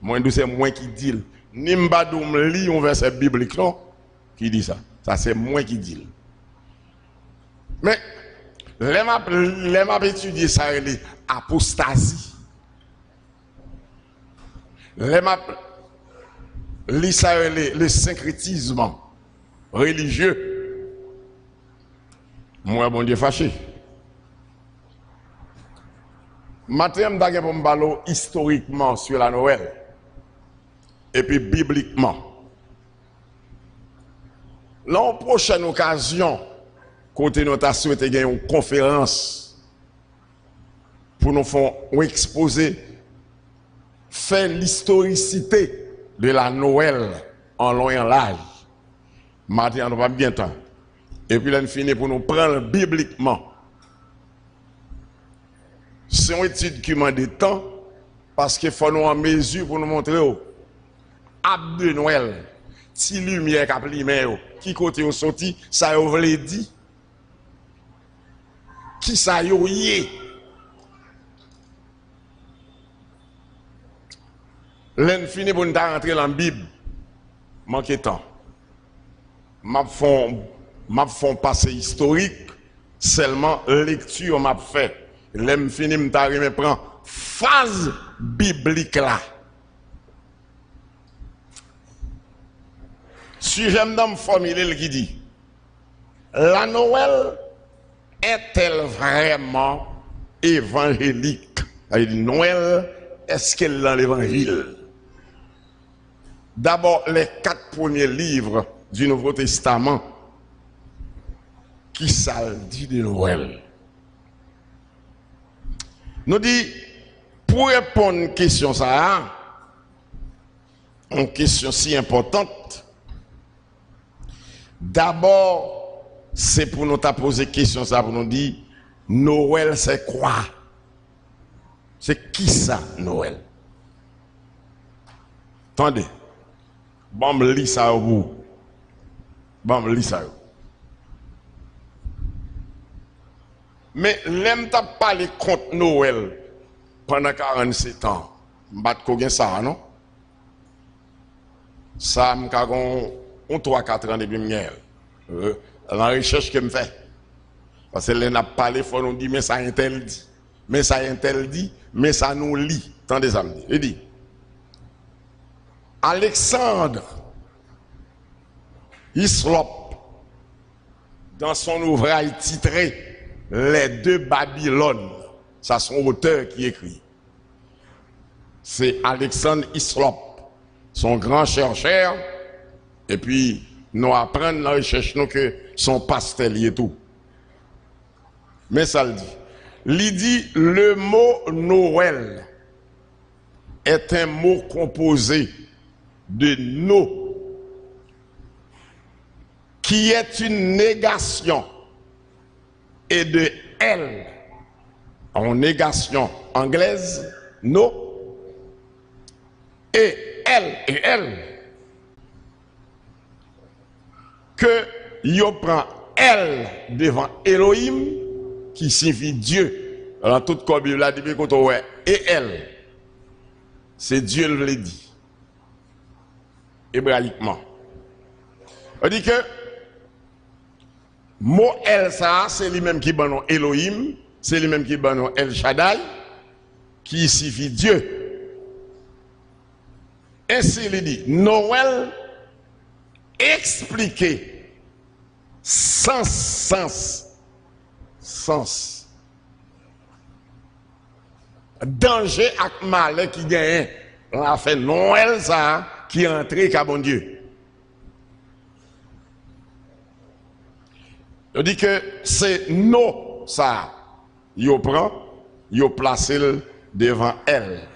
Moi, c'est moi qui dis. Ni Mbadou me lit un verset biblique non qui dit ça. Ça, c'est moi qui dis. Mais, les m'a étudié ça, c'est apostasie. Les m'a lit ça, le syncrétisme religieux. Moi, bon Dieu, fâché. Maintenant, je vais vous parler historiquement sur la Noël. Et puis bibliquement. Dans la prochaine occasion, côté nous avons souhaité gagner une conférence pour nous faire un exposé, faire l'historicité de la Noël en long et en large. Maintenant, nous pas bien temps. Et puis, on finit pour nous prendre bibliquement. C'est une étude qui m'a des temps, parce qu'il faut nous en mesure pour nous montrer. Ab de Noël, si lumière qui a pris, qui côté au sorti, ça vous l'a dit. Qui ça yo yé. L'on finit pour nous rentrer dans la Bible. Manque de temps. M'a font passer historique, seulement lecture m'a fait. L'on finit me prend phase biblique là. Si j'aime dans me formuler qui dit, la Noël est-elle vraiment évangélique? Il dit, Noël, est-ce qu'elle est dans l'évangile? D'abord, les 4 premiers livres du Nouveau Testament, qui ça dit de Noël? Nous dit, pour répondre à une question, ça, une question si importante, d'abord, c'est pour nous poser question, ça, pour nous dire, Noël, c'est quoi? C'est qui ça, Noël? Attendez. Bon, me lis ça au bout. Bon, me lis ça. Mais l'aime t'a parlé contre Noël pendant 47 ans. M'bat ko ça, non? Ça, m'ka gon 3-4 ans depuis m'gère. La recherche que me fait. Parce que là, n'a parlé, faut nous dire, mais ça interdit. Mais ça interdit, mais ça nous lit. Tendez ça me dit. Il dit, Alexandre Hislop, dans son ouvrage titré Les 2 Babylones, c'est son auteur qui écrit. C'est Alexandre Hislop, son grand chercheur, et puis nous apprenons dans la recherche que son pasteur et tout. Mais ça le dit. Il dit le mot Noël est un mot composé de no, qui est une négation, et de elle, en négation anglaise, no, et elle, que yo prend elle devant Elohim, qui signifie Dieu. Alors, toute la Bible a dit, et elle, c'est Dieu le dit. Hébraïquement. On dit que mot El ça, c'est lui-même qui ban Elohim, c'est lui-même qui ban El Shaddai, qui signifie Dieu. Ainsi il dit, Noël expliqué sens. Danger ak malheur qui gagne, on a fait Noël ça, qui est entré qu'à bon Dieu. On dit que c'est nous ça, yo prend, yo place devant elle.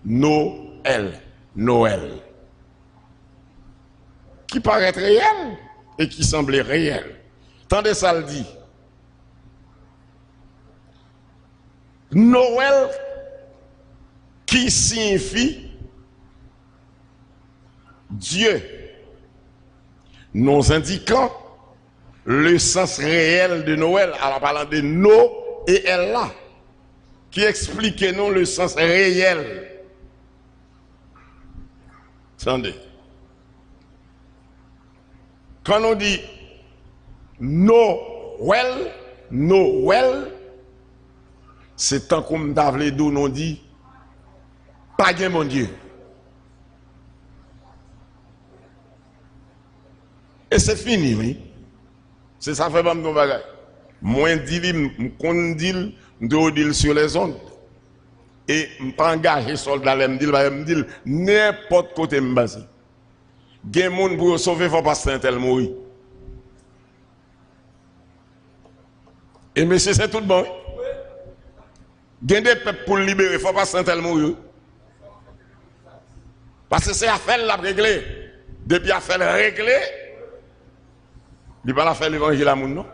Noël. Qui paraît réel et qui semblait réel. Tendez ça le dit. Noël qui signifie Dieu, nous indiquant le sens réel de Noël, alors parlant de nous et elle là, qui explique nous le sens réel. Attendez. Quand on dit Noël, Noël, c'est tant qu'on m'avait dit, on dit, pas gain mon Dieu. Et c'est fini, oui. C'est ça fait pas mon bagage. Moi, je dis sur les ondes. Et je ne pas engagé soldat, je dis n'importe côté me base. Gen moun pour sauver, il faut pas un tel mourir. Et monsieur, c'est tout bon. Gen des peuples pour libérer, il faut pas un tel mourir. Parce que c'est affaire la régler. Depuis affaire régler, il va la faire l'évangile à moun non.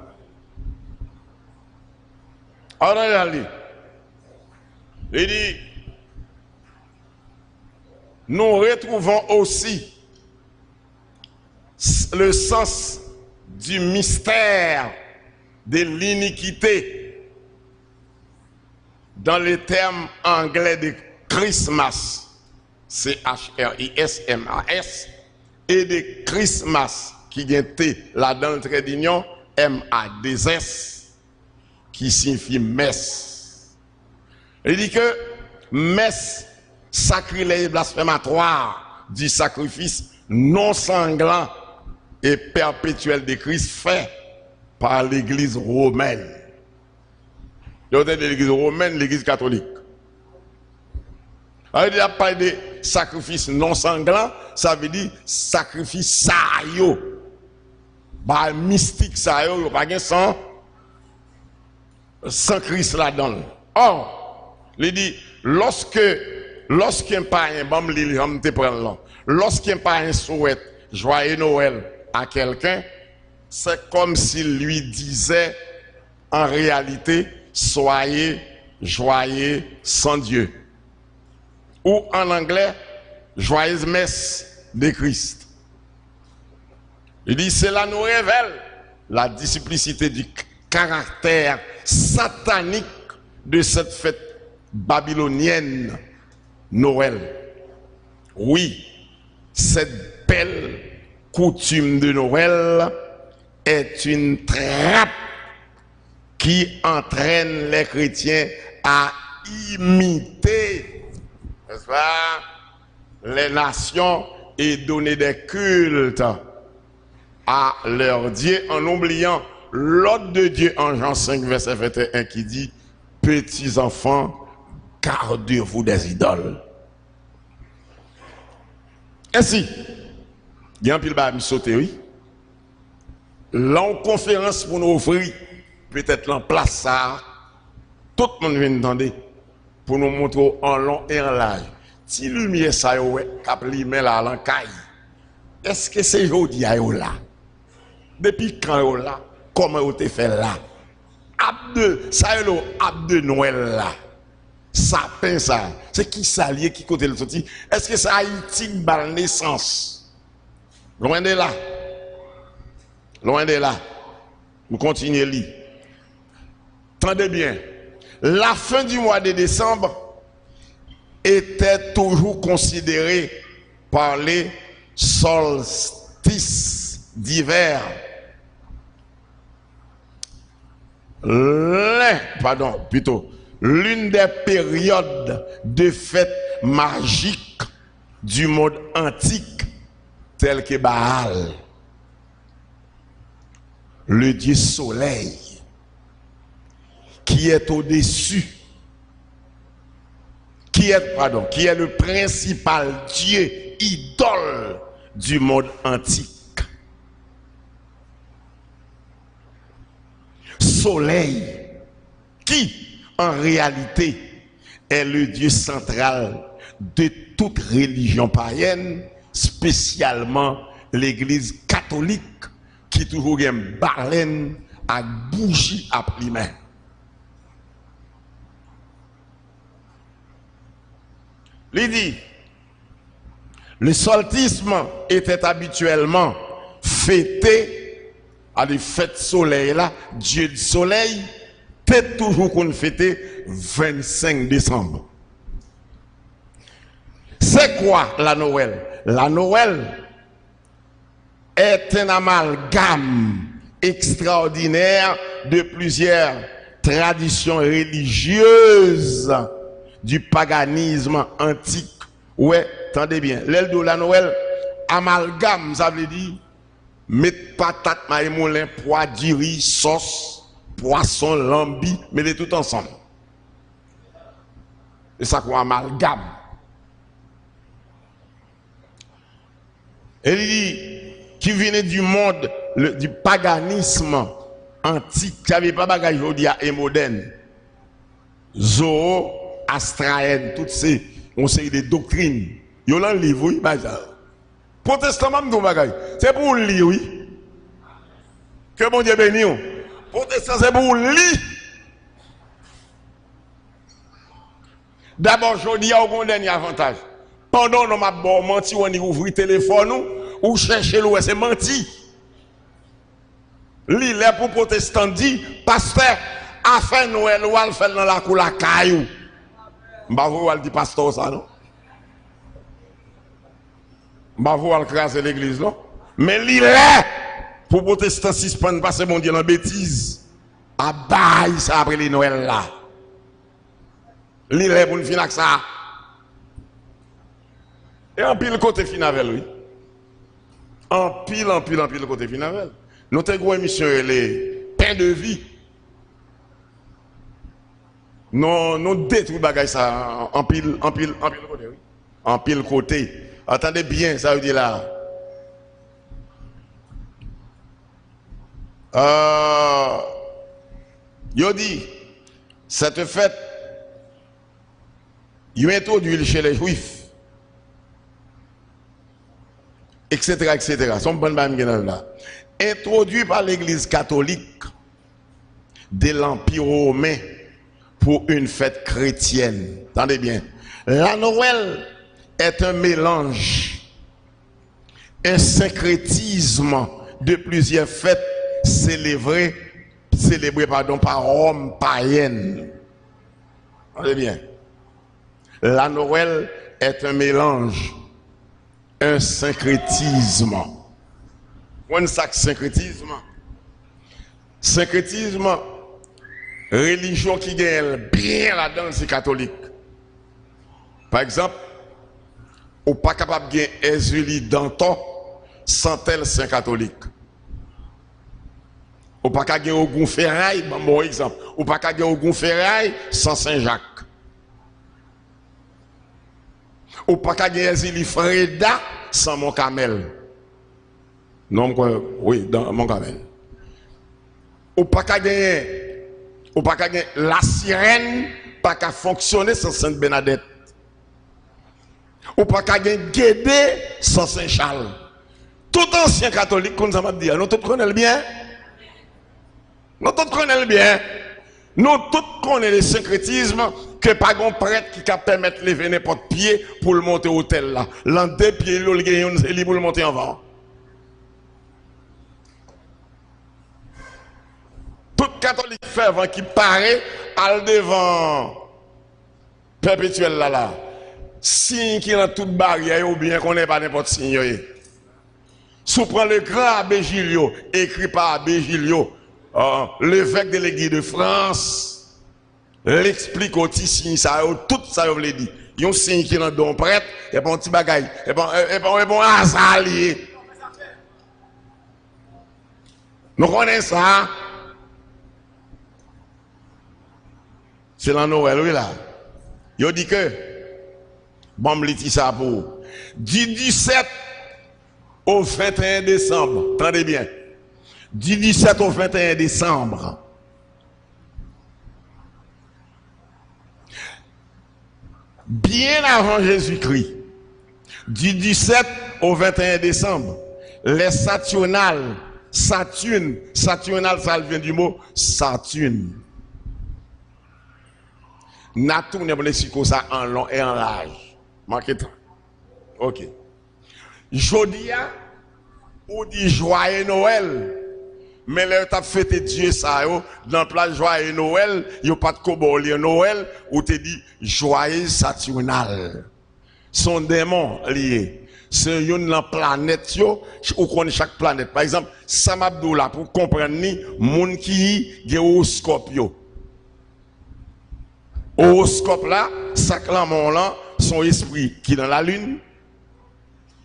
Alors il dit, nous retrouvons aussi le sens du mystère de l'iniquité dans les termes anglais de Christmas, C-H-R-I-S-M-A-S, et de Christmas, qui vient là dans le trait d'union, M-A-D-S, qui signifie messe. Il dit que messe, sacrilège blasphématoire du sacrifice non sanglant et perpétuel de Christ fait par l'église romaine. Il y a l'église romaine, l'église catholique. Alors, il a parlé de sacrifice non sanglant, ça veut dire sacrifice sayo. Bah, mystique sayo, pas de sang sans Christ là-dedans. Or, il dit, lorsqu'un parent, lorsqu'un parent souhaite joyeux Noël à quelqu'un, c'est comme s'il lui disait en réalité, soyez joyeux sans Dieu. Ou en anglais, joyeuse messe de Christ. Il dit, cela nous révèle la duplicité du caractère satanique de cette fête babylonienne, Noël. Oui, cette belle coutume de Noël est une trappe qui entraîne les chrétiens à imiter, n'est-ce pas, les nations et donner des cultes à leur Dieu en oubliant l'ordre de Dieu en Jean 5, verset 21 qui dit « Petits enfants, gardez-vous des idoles. » Ainsi, il y a un pile de sauter, oui. Là, en conférence pour nous offrir, peut-être en place ça, tout le monde vient entendre pour nous montrer en long et en large. Si lumière ça y est, cap limé là, l'encaille. Est-ce que c'est aujourd'hui là? Depuis quand yo là? Comment vous te fait là? Ça y est, de Noël là. Sapin ça. C'est qui s'allie, qui côté le sorti? Est-ce que ça Haïti par naissance? Loin de là. Loin de là. Nous continuons à lire. Tendez bien. La fin du mois de décembre était toujours considérée par les solstices d'hiver. L'une des périodes de fête magique du monde antique, tel que Baal, le dieu soleil, qui est au-dessus, qui est le principal dieu idole du monde antique. Soleil, qui en réalité est le dieu central de toute religion païenne, spécialement l'église catholique, qui qui toujours une baleine à bougie à primaire. Il dit, le solstisme était habituellement fêté à des fêtes soleil là, Dieu du soleil, c'est toujours qu'on fêtait 25 décembre. C'est quoi la Noël? La Noël est un amalgame extraordinaire de plusieurs traditions religieuses du paganisme antique. Ouais, attendez bien. L'aile de la Noël, amalgame, ça veut dire mettre patate, maïs, moulin, pois, du riz, sauce, poisson, lambi, mettez tout ensemble. C'est ça qu'on amalgame. Et il dit, qui venait du monde, du paganisme antique, qui n'avait pas bagage aujourd'hui et moderne. Zoo, Astraène, toutes ces conseils de doctrines. Il y a un livre, oui, protestant, même ton bagage. C'est pour lire, oui. Que bon Dieu bénisse. Protestant, c'est pour lire. D'abord, je dis, il y a un dernier avantage. Pendant que nous avons menti, on ouvre le téléphone, ou chercher l'ouest, c'est menti. L'île pour protestant dit, pasteur, a fait Noël, ou a fait dans la cour la caillou. Mbavo al dit pasteur ça, non? Mbavo al craser l'église, non? Mais l'île pour protestant suspendre, parce que mon Dieu, dans bêtise. A bail ça après les Noël là. L'île pour nous finir avec ça. Et en pile côté finavel, oui. En pile côté finavel. Notre gros émission, les pain de vie. Non détruit bagay ça en pile côté, oui. En pile côté. Attendez bien, ça veut dire là. Yo dit, cette fête, il introduit chez les Juifs. Etc. Son bon là. Introduit par l'Église catholique de l'Empire romain pour une fête chrétienne. Attendez bien. La Noël est un mélange, un syncrétisme de plusieurs fêtes célébrées par Rome païenne. Attendez bien. La Noël est un mélange, un syncrétisme. Qu'est-ce que c'est syncrétisme? Syncrétisme, religion qui gagne bien là-dedans, c'est catholique. Par exemple, on n'est pas capable de gagner Ezuli Danton sans tel saint catholique. On n'est pas capable de gagner Ogun Ferraille, bon exemple. On n'est pas capable de gagner Ogun Ferraille sans Saint-Jacques. On n'est pas capable de gagner Ezuli Freda sans Montcamel. Non, oui, dans Montcamel. On n'est pas capable de gagner la sirène, pas qu'à fonctionner sans Sainte Bernadette. Ou pas qu'à Guédé sans Saint-Charles. Tout ancien catholique, comme ça m'a dit, nous tous connaissons bien. Nous tous connaissons bien. Nous tous connaissons le syncrétisme que pas un prêtre qui peut permettre de lever n'importe pied pour le monter au hôtel là. L'un des pieds, il est pour le monter en vent. Tout catholique fervent qui paraît al devant perpétuel là. Signe qui est dans toute barrière ou bien qu'on n'est pas n'importe signe. Si on prend le grand Abbé Gilio, écrit par Abbé Gilio, l'évêque de l'église de France, l'explique au petit signe, ça, tout ça, je l'ai dit. Il y a un signe qui est dans don prêtre, et pas un petit bagaille, et pas un hasard lié. Nous connaissons ça. C'est la Noël, oui là. Il dit que, bon, je dis ça pour. Du 17 au 21 décembre, attendez bien. Du 17 au 21 décembre, bien avant Jésus-Christ, du 17 au 21 décembre, les Saturnales Saturne. Saturnal, ça vient du mot Saturne. N'a tourné pour l'expliquer ça en long et en large. Manquez temps. Ok. Jodia, ou dit joyeux Noël. Mais là, tu as fêté Dieu ça, dans le plat joyeux Noël, il n'y a pas de cobolier Noël, ou tu dit joyeux Saturnal. Son démon lié. C'est une planète, ou qu'on chaque planète. Par exemple, Sam Abdullah, pour comprendre, moun qui a horoscope. Horoscope là, ça clame là, son esprit qui est dans la lune,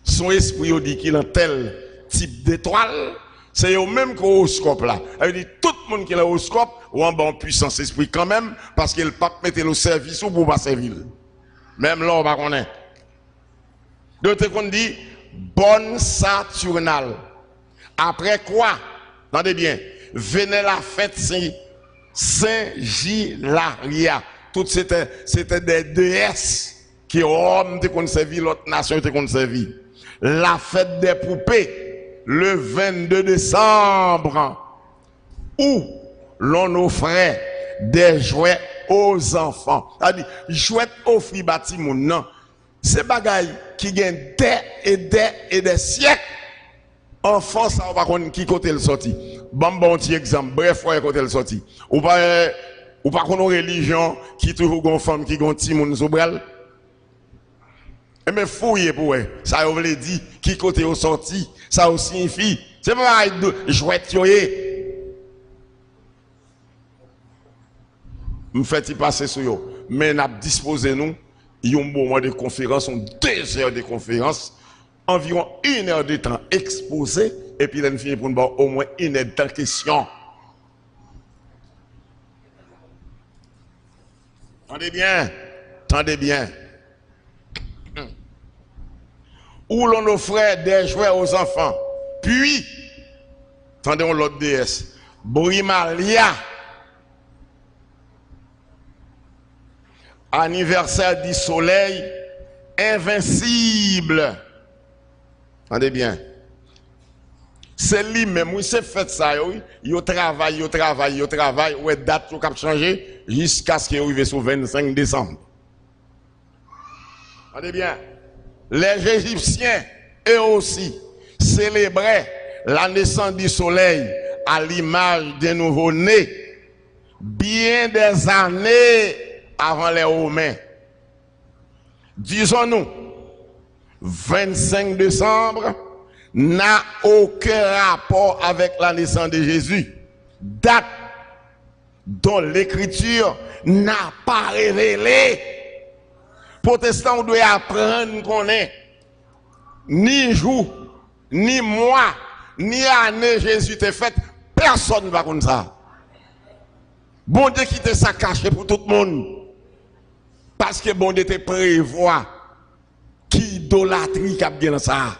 son esprit dit qu'il est dans tel type d'étoile. C'est au même qu'horoscope là. Elle dit tout le monde qui a l'horoscope ou en bon puissance esprit quand même parce que le pape mettait le service ou pour pas servir. Même là on va connaître. D'autres qu'on dit bonne Saturnale. Après quoi? Attendez bien. Venez la fête Saint-Gilaria. Toutes c'était des déesses qui Rome te conservé, l'autre nation te conservé. La fête des poupées. Le 22 décembre, où l'on offrait des jouets aux enfants. C'est-à-dire, jouets offrir bâtiment, non. C'est bagaille qui gagne des siècles. Enfants, ça va pas qui côté le sorti. Bon petit exemple, bref, ouais, côté le sorti. Ou pas qu'on a religion qui toujours une femme qui gagne petit moun sobral. Mais fouillez pour eux. Ça veut dire qui côté au sorti, ça aussi signifie. C'est pas jouet yoye. Me fait y passer sur yo. Mais n'a disposé nous, il y a un moment de conférence, 2 heures de conférence, environ 1 heure de temps exposé, et puis il finit pour nous au moins 1 heure de question. Tendez bien, tendez bien. Où l'on offrait des jouets aux enfants. Puis, attendez l'autre déesse, Brimalia, anniversaire du soleil, invincible. Attendez bien. C'est lui-même, oui, c'est fait ça, oui. Il travaille, ouais, date qui a changé jusqu'à ce qu'il arrive sur 25 décembre. Attendez bien. Les Égyptiens, eux aussi, célébraient la naissance du soleil à l'image des nouveau-nés, bien des années avant les Romains. Disons-nous, 25 décembre n'a aucun rapport avec la naissance de Jésus. Date dont l'écriture n'a pas révélé. Protestants, on doit apprendre qu'on est ni jour, ni mois, ni année Jésus t'est fait. Personne ne va comme ça. Bon Dieu qui te ça caché pour tout le monde. Parce que bon Dieu te prévoit qui idolâtrie qui a bien dans ça.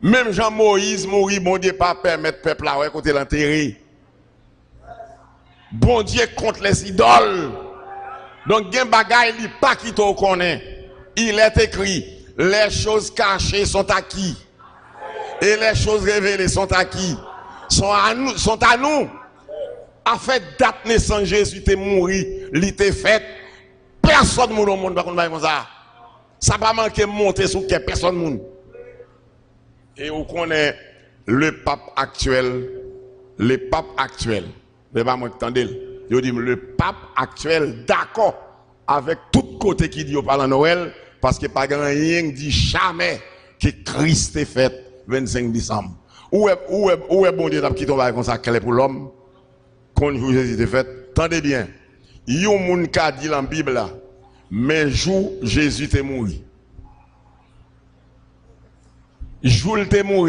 Même Jean-Moïse mourit, bon Dieu pas permettre peuple là ouais côté l'enterrer. Bon Dieu contre les idoles. Donc, gen bagay li pas qui te connaît. Il est écrit, les choses cachées sont acquis. Et les choses révélées sont acquis. Sont à nous. A fait date naissance Jésus t'est mouru, li t'est fait. Personne moun au monde va comme ça. Ça pas manquer monter sur quelle personne moun. Et on connaît le pape actuel. Mais pas moi attendez. Je dis le pape actuel d'accord avec tout côté qui dit au parlant Noël parce que pas grand rien dit jamais que Christ est fait 25 décembre. Où est bon Dieu qui tombe comme ça clair pour l'homme quand Jésus est fait. Tendez bien. Il y a un monde qui a dit dans la Bible là, mais jour Jésus est mort. Jour il est mort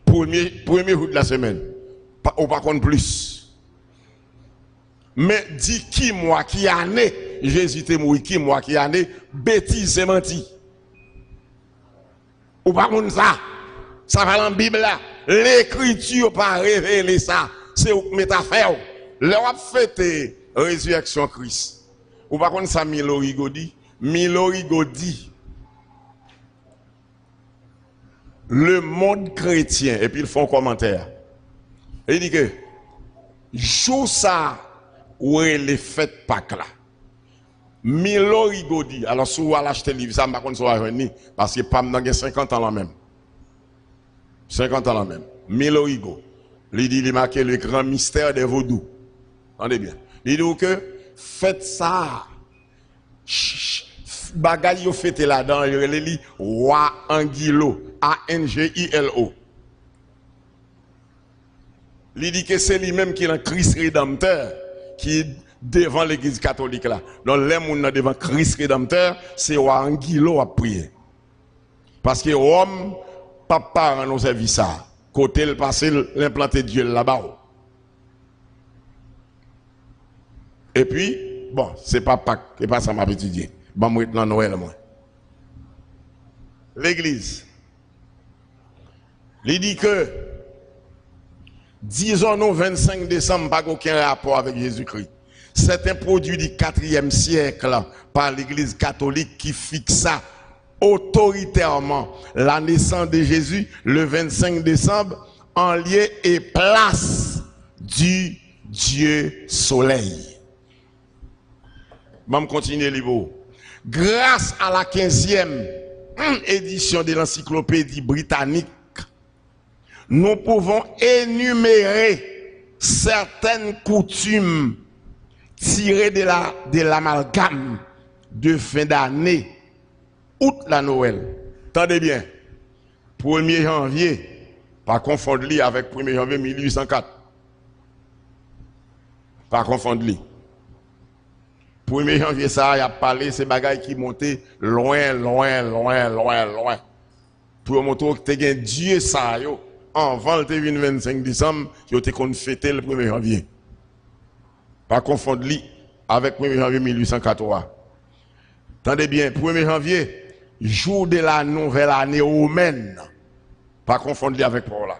premier jour de la semaine. Ou pas contre plus. Mais dit qui moi qui année Jésus est mort, qui moi qui année bêtise c'est menti. Ou pas comme ça. Ça va dans la Bible là. L'écriture pas révéler ça. C'est une métaphore. Là on fait résurrection Christ. Ou pas comme ça Milorigo dit. Milorigo dit le monde chrétien et puis ils font un commentaire. Il dit que, jour ça, où est les fêtes Pâques là. Milo Rigodi, alors si vous allez acheter le livre, ça, par contre, ça va venir, parce que pas dans 50 ans là même. 50 ans là même. Milo Rigo. Il dit, il marque le grand mystère des vaudous. Entendez bien. Il dit que, faites ça. Bagay yo fête là-dedans, il dit, Roi Angilo. A-N-G-I-L-O. Il dit que c'est lui-même qui est le Christ rédempteur, qui est devant l'église catholique là. Donc, les gens devant Christ rédempteur, c'est Roi Angilo à prier. Parce que Rome, papa nous servi ça. Côté le passé, l'implanté Dieu là-bas. Et puis, bon, c'est pas Pâques, c'est pas ça m'a étudié. Bon, moi, dans Noël, moi. L'église. Il dit que, disons-nous 25 décembre, pas aucun rapport avec Jésus-Christ. C'est un produit du 4e siècle par l'église catholique qui fixa autoritairement la naissance de Jésus le 25 décembre en lieu et place du Dieu soleil. Je vais continuer les mots. Grâce à la 15e édition de l'encyclopédie britannique, nous pouvons énumérer certaines coutumes tirées de l'amalgame de fin d'année, outre la Noël. Tendez bien, 1er janvier, pas confondre avec 1er janvier 1804. Pas confondre. 1er janvier, ça, il a parlé, ces bagailles qui montaient loin. Pour montrer que tu as Dieu, ça, yo. Avant le 25 décembre, tu as fêté le 1er janvier. Pas confondre avec 1er janvier 1804. Tendez bien, 1er janvier, jour de la nouvelle année romaine. Pas confondre avec pour là.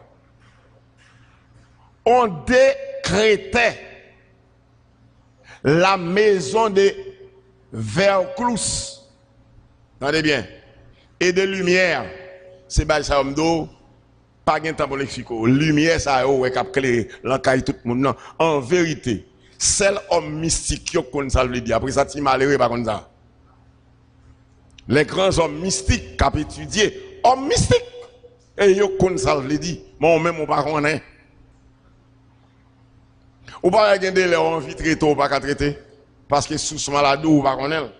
On décrétait la maison de Verclus. Tendez bien. Et de lumière. C'est pas ça, pas de temps pour l'expliquer. Lumière, ça a éclairé l'encaille tout le monde. En vérité, c'est l'homme mystique qui ça veut dire. Après ça, tu malheureux par contre ça. Les grands hommes mystiques qui ont étudié, hommes mystiques, et ils ont ça veut dire. Moi-même, on ne connaît pas. Ou pas regarder les envies de traiter ou pas traiter. Parce que sous ce maladie, ou pas connaître.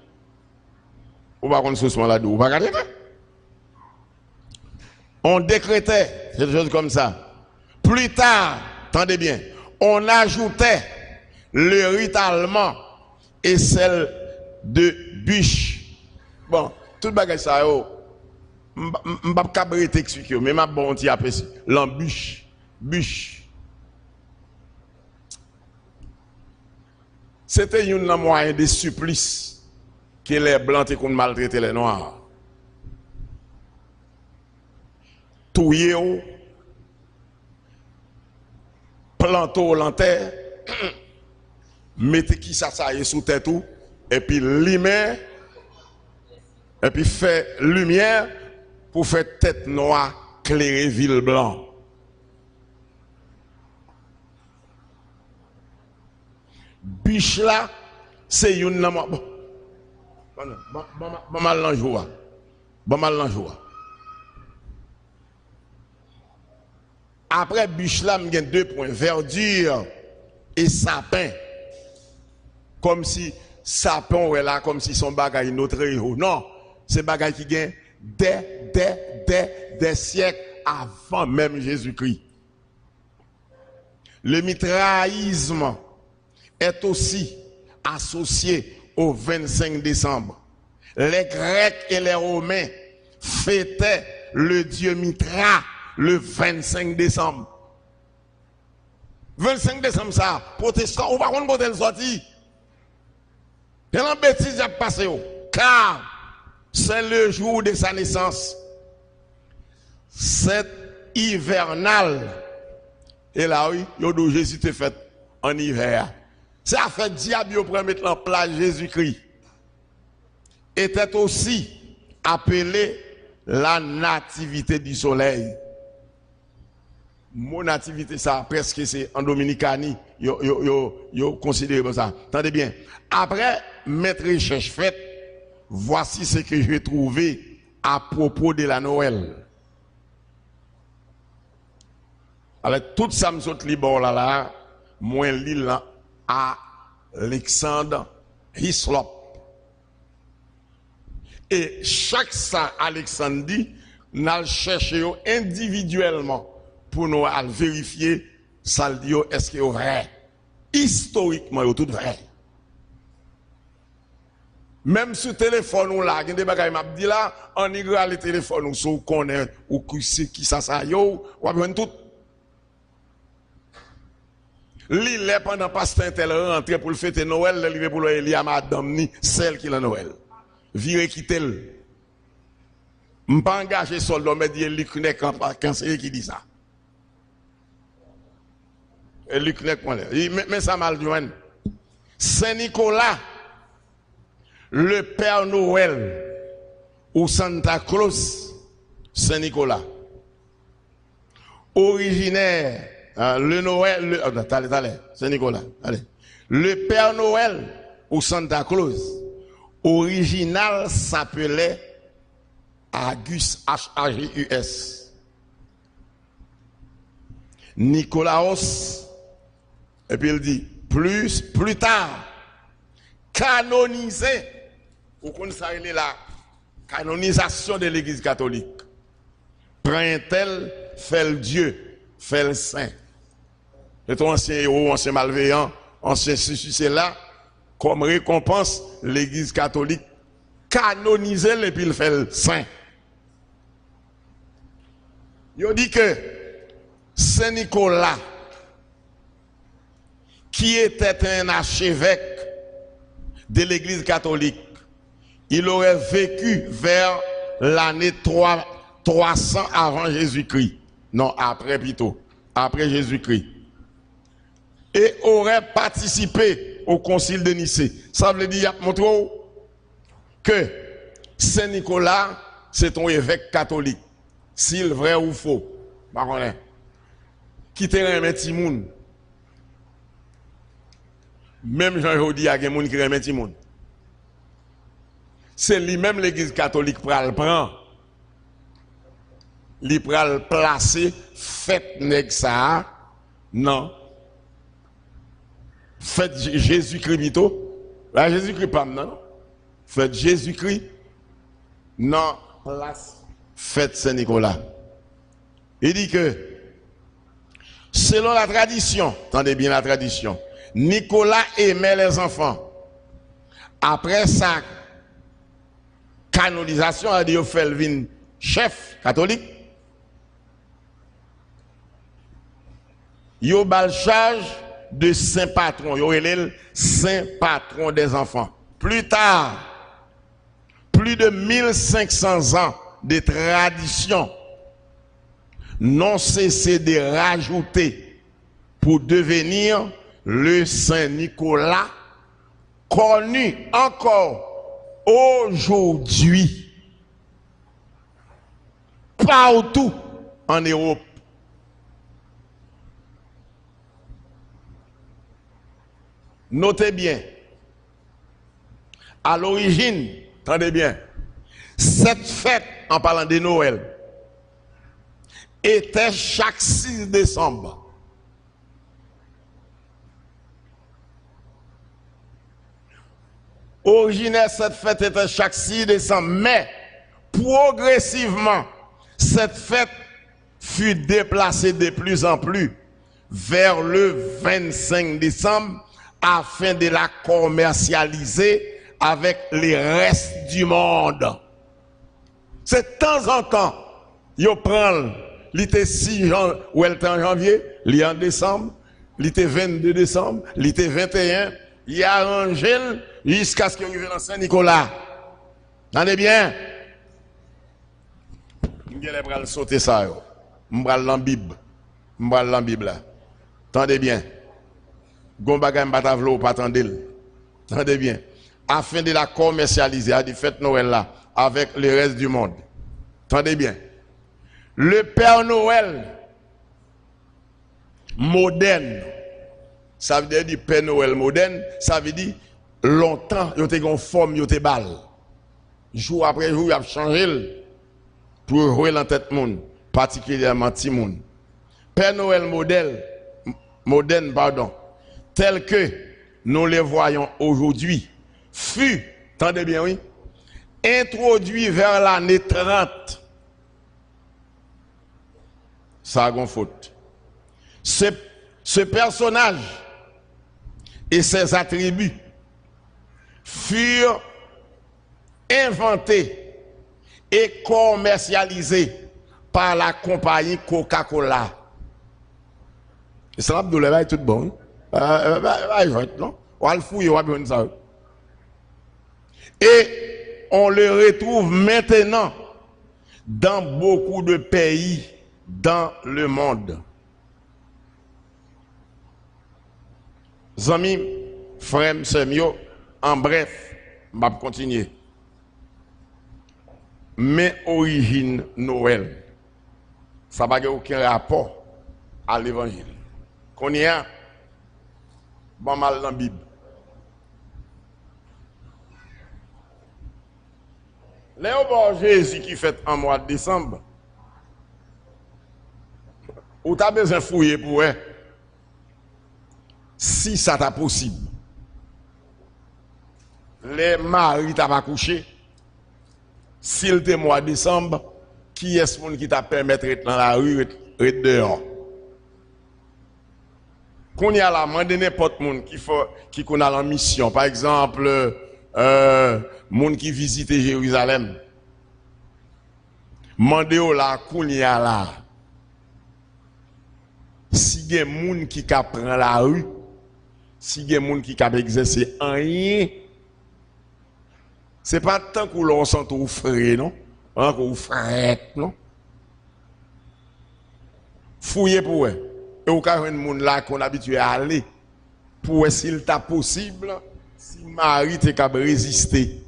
Ou pas connaître sous ce maladie, ou pas traiter. On décrétait quelque chose comme ça. Plus tard, attendez bien, on ajoutait le rite allemand et celle de bûche. Bon, tout bagage ça, je ne vais pas t'expliquer, mais ma bonne petit appelle l'embûche. Bûche. C'était une moyen de supplice que les blancs ont maltraité les noirs. Touyer, planter en terre, mettez qui ça sous tête tout, et puis limer, et puis faire lumière pour faire tête noire, clairer ville blanc. Biche là, c'est une bon mal l'enjoie. Bon mal l'enjoie. Après biche là, il y a 2 points, verdure et sapin. Comme si sapin est là, comme si son bagage notre héros. Non, c'est bagage qui gagne des siècles avant même Jésus-Christ. Le mitraïsme est aussi associé au 25 décembre. Les Grecs et les Romains fêtaient le dieu Mitra le 25 décembre. 25 décembre, ça, protestant, ou par contre, quand elle sortit, il y a une bêtise qui a passé, car c'est le jour de sa naissance. C'est hivernal. Et là, oui, Jésus te fait en hiver. C'est à fait diable pour mettre en place Jésus-Christ. Était aussi appelé la nativité du soleil. Mon nativité, ça, presque c'est en Dominicanie, yo considéré comme ça. Attendez bien. Après, mettre recherche faite, voici ce que j'ai trouvé à propos de la Noël. Alors, tout ça me saute libre là, moi, l'île à Alexandre Hislop. Et chaque ça, Alexandre dit, nous cherchons individuellement pour nous vérifier ça dit est-ce que c'est vrai. Historiquement, c'est tout vrai. Même sur le téléphone, on a des bagages m'a dit là, on y a le téléphone, on sait connaît ou qui ça yo, ou bien tout. L'île pendant pasteur tel rentré pour le fêter Noël, le pour le à madame ni celle qui la Noël. Vire quitter le. M'pas engagé soldat mais dit Luc Nek quand c'est qui dit ça. Et Luc Nek mais ça mal joindre. Saint-Nicolas, le Père Noël ou Santa Claus, Saint-Nicolas, originaire, le Noël, allez, Saint-Nicolas, allez. Le Père Noël ou Santa Claus, original s'appelait Agus, H-A-G-U-S. Nicolaos, et puis il dit, plus tard, canonisé, vous connaissez la canonisation de l'Église catholique. Prend un tel, fait le Dieu, fait le saint. C'est un ancien héros, ancien malveillant, ancien c'est là, comme récompense, l'Église catholique canonisé et puis il fait le saint. Il dit que Saint Nicolas, qui était un archevêque de l'Église catholique, il aurait vécu vers l'année 300 avant Jésus-Christ. Non, après plutôt. Après Jésus-Christ. Et aurait participé au concile de Nicée. Ça veut dire, montre que Saint Nicolas, c'est un évêque catholique. S'il vrai ou faux. Par contre, qui te remet Timoun. Même Jean-Jodi, il y a des gens qui remettent Timoun. C'est lui-même l'Église catholique qui le prend. Il pral placer fête nèg ça. Non. Fête Jésus-Christ plutôt. La Jésus-Christ pas non. Fête Jésus-Christ. Non, place fête Saint-Nicolas. Il dit que selon la tradition, attendez bien la tradition, Nicolas aimait les enfants. Après sa canonisation, il a dit Felvin, chef catholique. Il a le charge de saint patron. Il a saint patron des enfants. Plus tard, plus de 1500 ans de tradition n'ont cessé de rajouter pour devenir le Saint Nicolas, connu encore aujourd'hui partout en Europe. Notez bien, à l'origine, attendez bien, cette fête, en parlant de Noël, était chaque 6 décembre. Originaire, cette fête était chaque 6 décembre, mais progressivement, cette fête fut déplacée de plus en plus vers le 25 décembre afin de la commercialiser avec les restes du monde. C'est de temps en temps, il prend, il était 6 ou elle était en janvier, il est en décembre, il était 22 décembre, il était 21, il a arrangé jusqu'à ce qu'il arrive dans Saint-Nicolas. Entendez bien? Je vais sauter ça. Je vais dans la Bible. Je vais dans la Bible là. Entendez bien? Gombaga Mbatavlo, pas attendez. Entendez bien? Afin de la commercialiser à des fêtes Noël là, avec le reste du monde. Entendez bien? Le Père Noël moderne. Ça veut dire Père Noël moderne, ça veut dire longtemps, il y a une forme, il y a balle. Jour après jour, il a changé pour jouer dans tête monde, particulièrement petit monde. Père Noël moderne, pardon, tel que nous les voyons aujourd'hui, fut, tendez bien, oui, introduit vers l'année 30. Ça a une faute. Ce personnage et ses attributs furent inventés et commercialisés par la compagnie Coca-Cola. Et ça va tout bon. Non? On va le fouiller, on va bien ça. Et on le retrouve maintenant dans beaucoup de pays dans le monde. Zami, frère, semio, en bref, je vais continuer. Mais origine Noël, ça n'a aucun rapport à l'évangile. Qu'on y a, bon mal dans la Bible. Léo Jésus qui fait en mois de décembre, ou tu as besoin de fouiller pour eux, si ça t'a possible. Les maris t'as pas couché, s'il était mois de décembre, qui est-ce qui t'a permis d'être dans la rue, d'être dehors? Qu'on y a là, mandez n'importe qui qu'on a en mission. Par exemple, monde qui visite Jérusalem. Mandez là, qu'on y a là. Si il y a des gens qui prennent la rue, si il y a des gens qui exercent rien, ce n'est pas tant que l'on sent au frais, non? Ou frais, non? Fouillez pour eux. Et au cas où il y a des gens qui sont habitués à aller, pour eux, s'il est possible, si Marie est capable de résister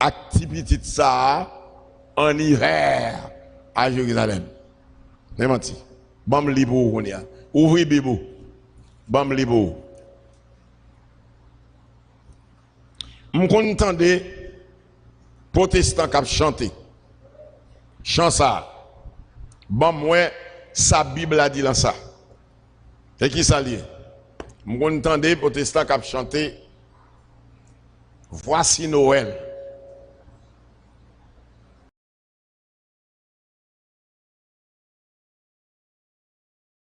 à l'activité de ça en hiver à Jérusalem. C'est menti. Bam libo, on y a. Ouvrez Bible. Bam libo. Je content de protestants qui chanté. Chant ça. Bon, moi, sa Bible a dit dans ça. C'est qui ça lié? Je content de protestants qui chanté. Voici Noël.